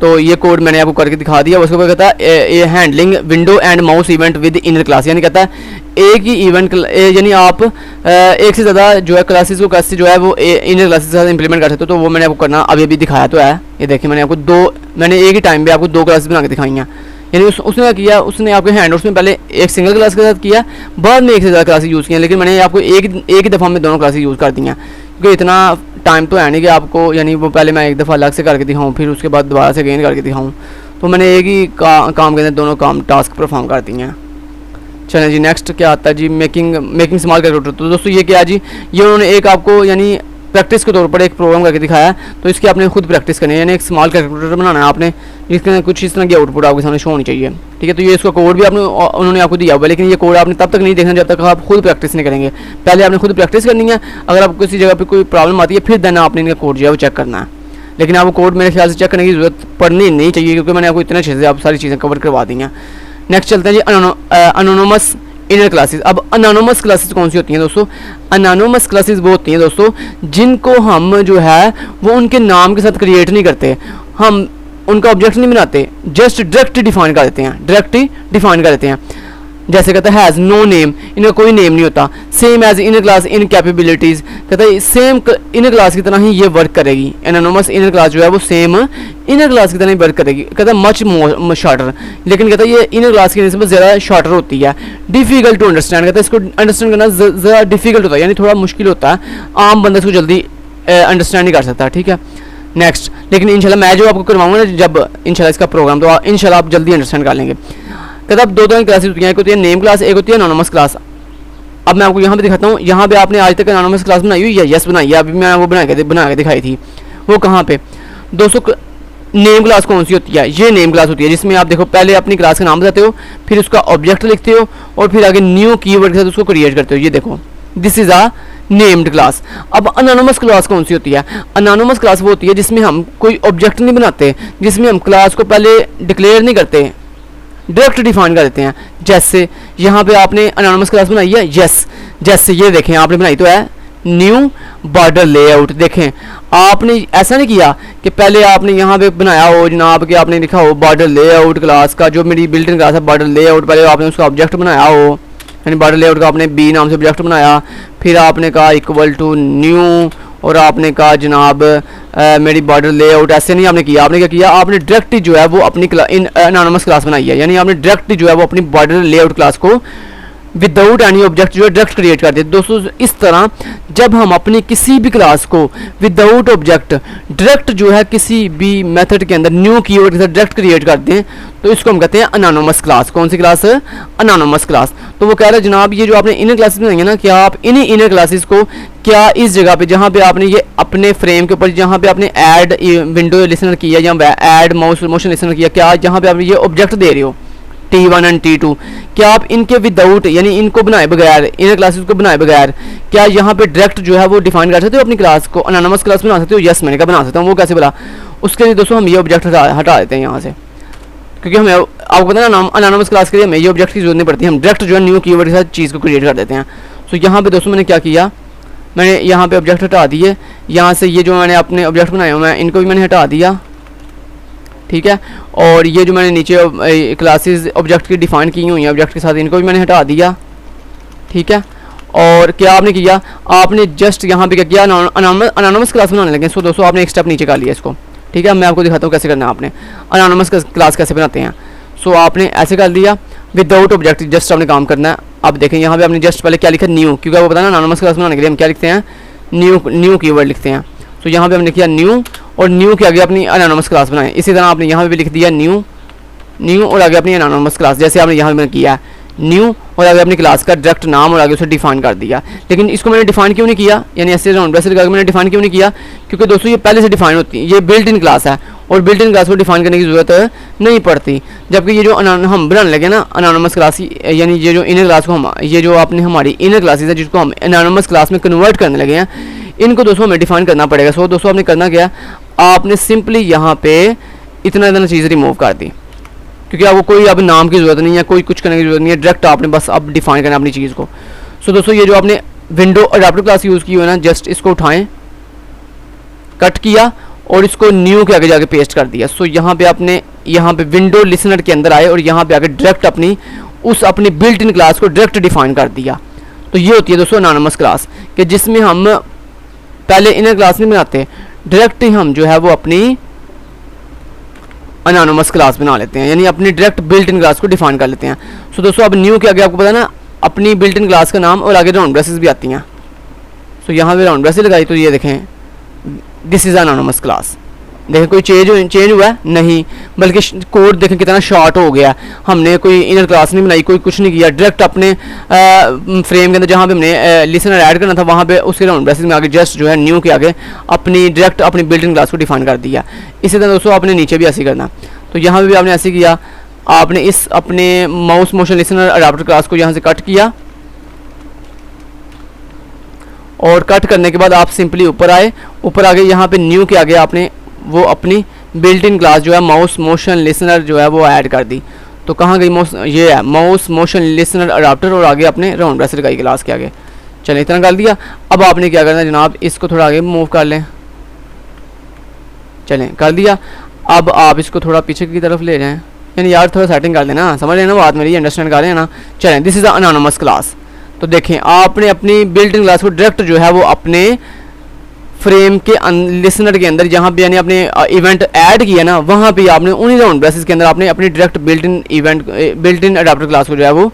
तो ये कोड मैंने आपको करके दिखा दिया। उसके बाद कहता है ये handling window and mouse event with inner class, यानी कहता है एक ही इवेंट यानी आप एक से ज़्यादा जो है क्लासेस को कैसे जो है वो इनर क्लासेस के साथ इंप्लीमेंट कर सकते हो। तो वो मैंने आपको करना अभी अभी दिखाया तो है। ये देखिए मैंने आपको मैंने एक ही टाइम पे आपको दो क्लासेस बना के दिखाई हैं। यानी उसने क्या किया, उसने आपके हैंडआउट्स में पहले एक सिंगल क्लास के साथ किया, बाद में एक से ज़्यादा क्लासेस यूज़ किया, लेकिन मैंने आपको एक ही दफ़ा में दोनों क्लासेस यूज़ कर दी हैं, क्योंकि इतना टाइम तो है नहीं कि आपको यानी वो पहले मैं एक दफ़ा अलग से करके दिखाऊँ फिर उसके बाद दोबारा से अगेन करके दिखाऊँ। तो मैंने एक ही काम के अंदर दोनों काम टास्क परफॉर्म कर दी हैं। चलें जी नेक्स्ट क्या आता है जी, मेकिंग स्मॉल कैलकुलेटर। तो दोस्तों ये क्या जी, ये उन्होंने एक आपको यानी प्रैक्टिस के तौर पर एक प्रोग्राम करके दिखाया है। तो इसकी आपने खुद प्रैक्टिस करनी है, यानी एक स्मॉल कैलकुलेटर बनाना है आपने, जिसके कुछ इस तरह की आउटपुट आपके सामने शो होनी चाहिए। ठीक है, तो ये इसका कोड भी उन्होंने आपको दिया हुआ है, लेकिन ये कोड आपने तब तक नहीं देखना जब तक आप खुद प्रैक्टिस नहीं करेंगे। पहले आपने खुद प्रैक्टिस करनी है, अगर आपको किसी जगह पर कोई प्रॉब्लम आती है फिर देन आपने इनका कोड जो है वो चेक करना है। लेकिन आपको कोड मेरे ख्याल से चेक करने की जरूरत पड़नी नहीं चाहिए, क्योंकि मैंने आपको इतने अच्छे से आप सारी चीज़ें कवर करवा दी हैं। नेक्स्ट चलते हैं जी अनोनोमस इनर क्लासेस। अब अनोनोमस क्लासेस कौन सी होती हैं दोस्तों? अनोनोमस क्लासेस वो होती हैं दोस्तों जिनको हम जो है वो उनके नाम के साथ क्रिएट नहीं करते, हम उनका ऑब्जेक्ट नहीं बनाते, जस्ट डायरेक्ट डिफाइन कर देते हैं, डायरेक्ट डिफाइन कर देते हैं। जैसे कहता है हैज़ नो नेम, इनका कोई नेम नहीं होता। Same as inner class in capabilities, कहता है सेम इनर क्लास की तरह ही ये वर्क करेगी। एनोनोमस इनर क्लास जो है वो सेम इनर क्लास की तरह ही वर्क करेगी। कहता है मच शॉर्टर, लेकिन कहता है ये इनर क्लास की निस्बत ज़्यादा शॉर्टर होती है। डिफ़िकल्ट टू अंडरस्टैंड, कहता है इसको अंडरस्टैंड करना ज़्यादा डिफ़िकल्ट होता है, यानी थोड़ा मुश्किल होता है, आम बंदा इसको जल्दी अंडरस्टैंड नहीं कर सकता। ठीक है नेक्स्ट, लेकिन इंशाल्लाह मैं जो आपको करवाऊंगा ना जब इंशाल्लाह इसका प्रोग्राम, तो इंशाल्लाह आप जल्दी अंडरस्टैंड कर लेंगे। कहता अब दो तरह की क्लासेस होती हैं, एक होती है नेम क्लास, एक होती है एनोनिमस क्लास। अब मैं आपको यहाँ पे दिखाता हूँ, यहाँ पे आपने आज तक एनोनिमस क्लास बनाई हुई है? यस बनाई है, अभी मैं वो बना के दिखाई थी। वो कहाँ पे दोस्तों? नेम क्लास कौन सी होती है? ये नेम क्लास होती है जिसमें आप देखो पहले अपनी क्लास का नाम बताते हो, फिर उसका ऑब्जेक्ट लिखते हो और फिर आगे न्यू कीवर्ड के साथ उसको क्रिएट करते हो। ये देखो this is a named class. अब अनोनिमस क्लास कौन सी होती है? अनोनिमस क्लास वो होती है जिसमें हम कोई ऑब्जेक्ट नहीं बनाते, जिसमें हम क्लास को पहले डिक्लेयर नहीं करते, डायरेक्ट डिफाइन कर देते हैं। जैसे यहाँ पे आपने अनोनिमस क्लास बनाई है, यस, जैसे ये देखें आपने बनाई तो है न्यू बॉर्डर लेआउट। देखें आपने ऐसा नहीं किया कि पहले आपने यहाँ पे बनाया हो जनाब कि आपने लिखा हो बॉर्डर लेआउट क्लास का, जो मेरी बिल्ट इन क्लास है बॉर्डर लेआउट, पहले आपने उसका ऑब्जेक्ट बनाया हो, यानी बॉर्डर लेआउट का आपने बी नाम से ऑब्जेक्ट बनाया, फिर आपने कहा इक्वल टू न्यू और आपने कहा जनाब मेरी बॉर्डर लेआउट। ऐसे नहीं आपने किया, आपने क्या किया, आपने डायरेक्ट जो है वो अपनी एनोनिमस क्लास बनाई है, यानी आपने डायरेक्ट जो है वो अपनी बॉर्डर लेआउट क्लास को विदाउट एनी ऑब्जेक्ट जो है डायरेक्ट क्रिएट कर देते। दोस्तों इस तरह जब हम अपनी किसी भी क्लास को विदाउट ऑब्जेक्ट डायरेक्ट जो है किसी भी मेथड के अंदर न्यू कीवर्ड के साथ डायरेक्ट क्रिएट करते हैं तो इसको हम कहते हैं अनोनिमस क्लास। कौन सी क्लास? Anonymous class. तो वो कह रहा है जनाब ये जो आपने इनर क्लासेस बनाई ना, क्या आप इन्हीं इनर क्लासेस को क्या इस जगह पे जहाँ पे आपने ये अपने फ्रेम के ऊपर जहाँ पे आपने ऐड विंडो लिसनर किया या ऐड माउस मोशन लिसनर किया, क्या जहाँ पे आप ये ऑब्जेक्ट दे रहे हो T1 एंड T2, क्या आप इनके विदाउट यानी इनको बनाए बगैर, इनर क्लासेस को बनाए बगैर क्या यहाँ पे डायरेक्ट जो है वो डिफाइन कर सकते हो अपनी क्लास को, अनोनिमस क्लास बना सकते हो? यस, मैंने कहा बना सकता हूँ। वो कैसे बोला? उसके लिए दोस्तों हम ये ऑब्जेक्ट हटा देते हैं यहाँ से, क्योंकि हमें आपको पता है ना अनोनिमस क्लास के लिए हमें ये ऑब्जेक्ट की जरूरत नहीं पड़ती, हम डायरेक्ट जो है न्यू कीवर्ड के साथ चीज़ को क्रिएट कर देते हैं। तो यहाँ पे दोस्तों मैंने क्या किया, मैंने यहाँ पे ऑब्जेक्ट हटा दिए, यहाँ से ये जो मैंने अपने ऑब्जेक्ट बनाए हुए हैं इनको भी मैंने हटा दिया, ठीक है। और ये जो मैंने नीचे क्लासेस ऑब्जेक्ट की डिफाइन की हुई हैं ऑब्जेक्ट के साथ, इनको भी मैंने हटा दिया, ठीक है। और क्या आपने किया, आपने जस्ट यहाँ पे क्या किया, अनोनिमस क्लास बनाने लगे। सो दोस्तों आपने एक स्टेप नीचे कर लिया इसको, ठीक है। मैं आपको दिखाता हूँ कैसे करना है आपने, अनोनिमस क्लास कैसे बनाते हैं। सो आपने ऐसे कर लिया विदाउट ऑब्जेक्ट, जस्ट आपने काम करना है। अब देखें यहाँ पे आपने जस्ट पहले क्या लिखा, न्यू, क्योंकि आपको पता है ना अनोनिमस क्लास बनाने के लिए हम क्या लिखते हैं, न्यू कीवर्ड लिखते हैं। तो यहाँ पे हमने किया न्यू, और न्यू के आगे अपनी अनोनिमस क्लास बनाए। इसी तरह आपने यहाँ पे भी लिख दिया न्यू और आगे अपनी अनोनिमस क्लास, जैसे आपने यहाँ पे किया न्यू और आगे अपनी क्लास का डायरेक्ट नाम और आगे उसे डिफाइन कर दिया। लेकिन इसको मैंने डिफाइन क्यों नहीं किया, यानी ऐसे राउंड ब्रैकेट लगा के मैंने डिफाइन क्यों नहीं किया, क्योंकि दोस्तों ये पहले से डिफाइन होती है, ये बिल्ट इन क्लास है और बिल्ट इन क्लास को डिफाइन करने की जरूरत नहीं पड़ती। जबकि ये जो हम बनाने लगे ना अनोनिमस क्लास, यानी ये जो इनर क्लास को हम, ये जो आपने हमारी इनर क्लासेस है जिसको हम अनोनिमस क्लास में कन्वर्ट करने लगे हैं, इनको दोस्तों हमें डिफाइन करना पड़ेगा। सो दोस्तों आपने करना क्या, आपने सिंपली यहाँ पे इतना चीज़ रिमूव कर दी, क्योंकि आपको कोई अब नाम की ज़रूरत नहीं है, कोई कुछ करने की जरूरत नहीं है, डायरेक्ट आपने बस अब डिफाइन करना अपनी चीज़ को। सो दोस्तों ये जो आपने विंडो अडैप्टर क्लास यूज़ की हुई है ना, जस्ट इसको उठाएं, कट किया और इसको न्यू के आगे जाके पेस्ट कर दिया। सो यहाँ पे आपने यहाँ पे विंडो लिसनर के अंदर आए और यहाँ पे आके डायरेक्ट अपनी बिल्ट इन क्लास को डायरेक्ट डिफाइन कर दिया। तो ये होती है दोस्तों अनोनिमस क्लास, कि जिसमें हम पहले इनर क्लास नहीं बनाते, डायरेक्ट ही हम जो है वो अपनी अनोनिमस क्लास बना लेते हैं, यानी अपनी डायरेक्ट बिल्ट इन क्लास को डिफाइन कर लेते हैं। सो दोस्तों अब न्यू के आगे आपको पता है ना अपनी बिल्ट इन क्लास का नाम और आगे राउंड ब्रेसेस भी आती हैं। सो यहाँ पे राउंड ब्रेसेस लगाई तो ये देखें दिस इज़ अनोनिमस क्लास। देखें कोई चेंज हुआ है नहीं, बल्कि कोड देखें कितना शॉर्ट हो गया। हमने कोई इनर क्लास नहीं बनाई, कोई कुछ नहीं किया, डायरेक्ट अपने फ्रेम के अंदर जहाँ पे हमने लिसनर ऐड करना था वहाँ पे उसके राउंड ब्रेसेस में आगे जस्ट जो है न्यू के आगे अपनी डायरेक्ट अपनी बिल्ट इन क्लास को डिफाइन कर दिया। इसी तरह दोस्तों आपने नीचे भी ऐसे करना, तो यहाँ पे भी आपने ऐसे किया, आपने इस अपने mouse motion listener adapter class को यहाँ से कट किया और कट करने के बाद आप सिंपली ऊपर आए, ऊपर आगे यहाँ पे न्यू के आगे आपने वो अपनी बिल्ट इन क्लास जो है माउस मोशन लिसनर जो है वो ऐड कर दी। तो कहाँ गई ये है माउस मोशन लिसनर अडैप्टर और आगे अपने राउंड ब्रेसेस लगाई क्लास के आगे। चलिए इतना कर दिया। अब आपने क्या करना है जनाब, इसको थोड़ा आगे मूव कर लें, चलें कर दिया। अब आप इसको थोड़ा पीछे की तरफ ले जाएं, यानी यार थोड़ा सेटिंग कर लेना, समझ लेना बात मेरी, अंडरस्टैंड कर रहे हैं ना। चलें this is a anonymous class. तो देखें आपने अपनी बिल्ट इन क्लास को डायरेक्ट जो है वो अपने फ्रेम के लिसनर के अंदर जहाँ पे यानी आपने इवेंट ऐड किया ना वहाँ पे आपने उन्हीं राउंड ब्रेसेस के अंदर आपने अपनी direct built in adapter class को जो है वो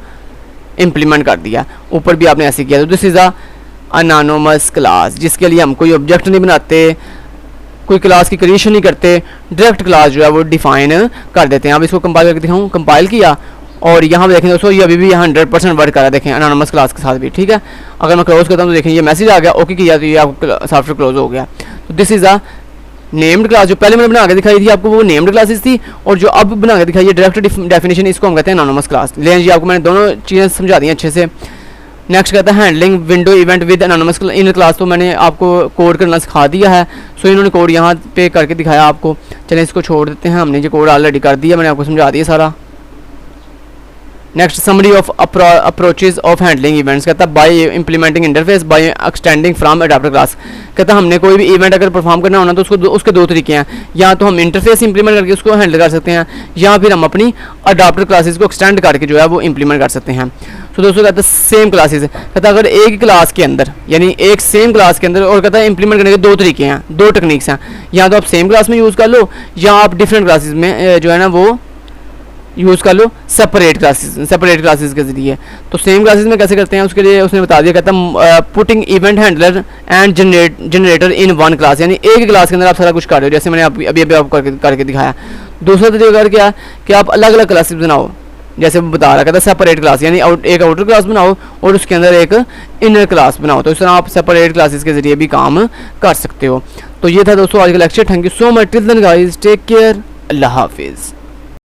इम्प्लीमेंट कर दिया। ऊपर भी आपने ऐसे किया। तो this is a anonymous class, जिसके लिए हम कोई ऑब्जेक्ट नहीं बनाते, कोई क्लास की क्रिएशन नहीं करते, डायरेक्ट क्लास जो है वो डिफाइन कर देते हैं। अब इसको कंपाइल करके दिखाऊँ, कंपाइल किया और यहाँ पे देखें दोस्तों ये अभी भी 100% वर्क कर रहा है। देखें अनोनिमस क्लास के साथ भी, ठीक है। अगर मैं क्लोज करता हूँ तो देखें ये मैसेज आ गया, ओके किया तो ये आपको सॉफ्टवेयर क्लोज हो गया। तो this is a named class. जो पहले मैंने बना के दिखाई थी आपको वो नेम्ड क्लासेस थी, और जो अब बना के दिखाई है डायरेक्ट डेफिनेशन, इसको हम कहते हैं अनोनिमस क्लास। लेकिन जी आपको मैंने दोनों चीज़ें समझा दी अच्छे से। नेक्स्ट कहता है handling window event with anonymous inner class. तो मैंने आपको कोड करना सिखा दिया है। सो इन्होंने कोड यहाँ पे करके दिखाया आपको। चलें इसको छोड़ देते हैं, हमने जो कोड ऑलरेडी कर दिया, मैंने आपको समझा दिया सारा। Next summary of approaches of handling events, कहता है by implementing interface by extending from adapter class. कहता है हमने कोई भी इवेंट अगर परफॉर्म करना होना तो उसके दो तरीके हैं, या तो हम इंटरफेस इंप्लीमेंट करके उसको हैंडल कर सकते हैं, या फिर हम अपनी अडैप्टर क्लासेस को एक्सटेंड करके जो है वो इंप्लीमेंट कर सकते हैं। तो दोस्तों कहता है सेम क्लासेस, कहता है अगर एक क्लास के अंदर यानी एक सेम क्लास के अंदर, और कहता है इंप्लीमेंट करने के दो तरीके हैं, दो टेक्निक्स हैं, या तो आप सेम क्लास में यूज़ कर लो या आप डिफरेंट क्लासेस में जो है ना वो यूज़ कर लो सेपरेट क्लासेस के जरिए। तो सेम क्लासेस में कैसे करते हैं उसके लिए उसने बता दिया। कहता है putting event handler and generator in one class, यानी एक क्लास के अंदर आप सारा कुछ कर रहे हो, जैसे मैंने अभी आपको करके दिखाया। दूसरा तरीका क्या कि आप अलग अलग क्लासेस बनाओ, जैसे वो बता रहा, कहता है सेपरेट क्लास, यानी एक आउटर क्लास बनाओ और उसके अंदर एक इनर क्लास बनाओ। तो इस तरह आप सेपरेट क्लासेस के जरिए भी काम कर सकते हो। तो ये था दोस्तों आज का lecture. Thank you so much. Till then guys take care, अल्लाह हाफिज़।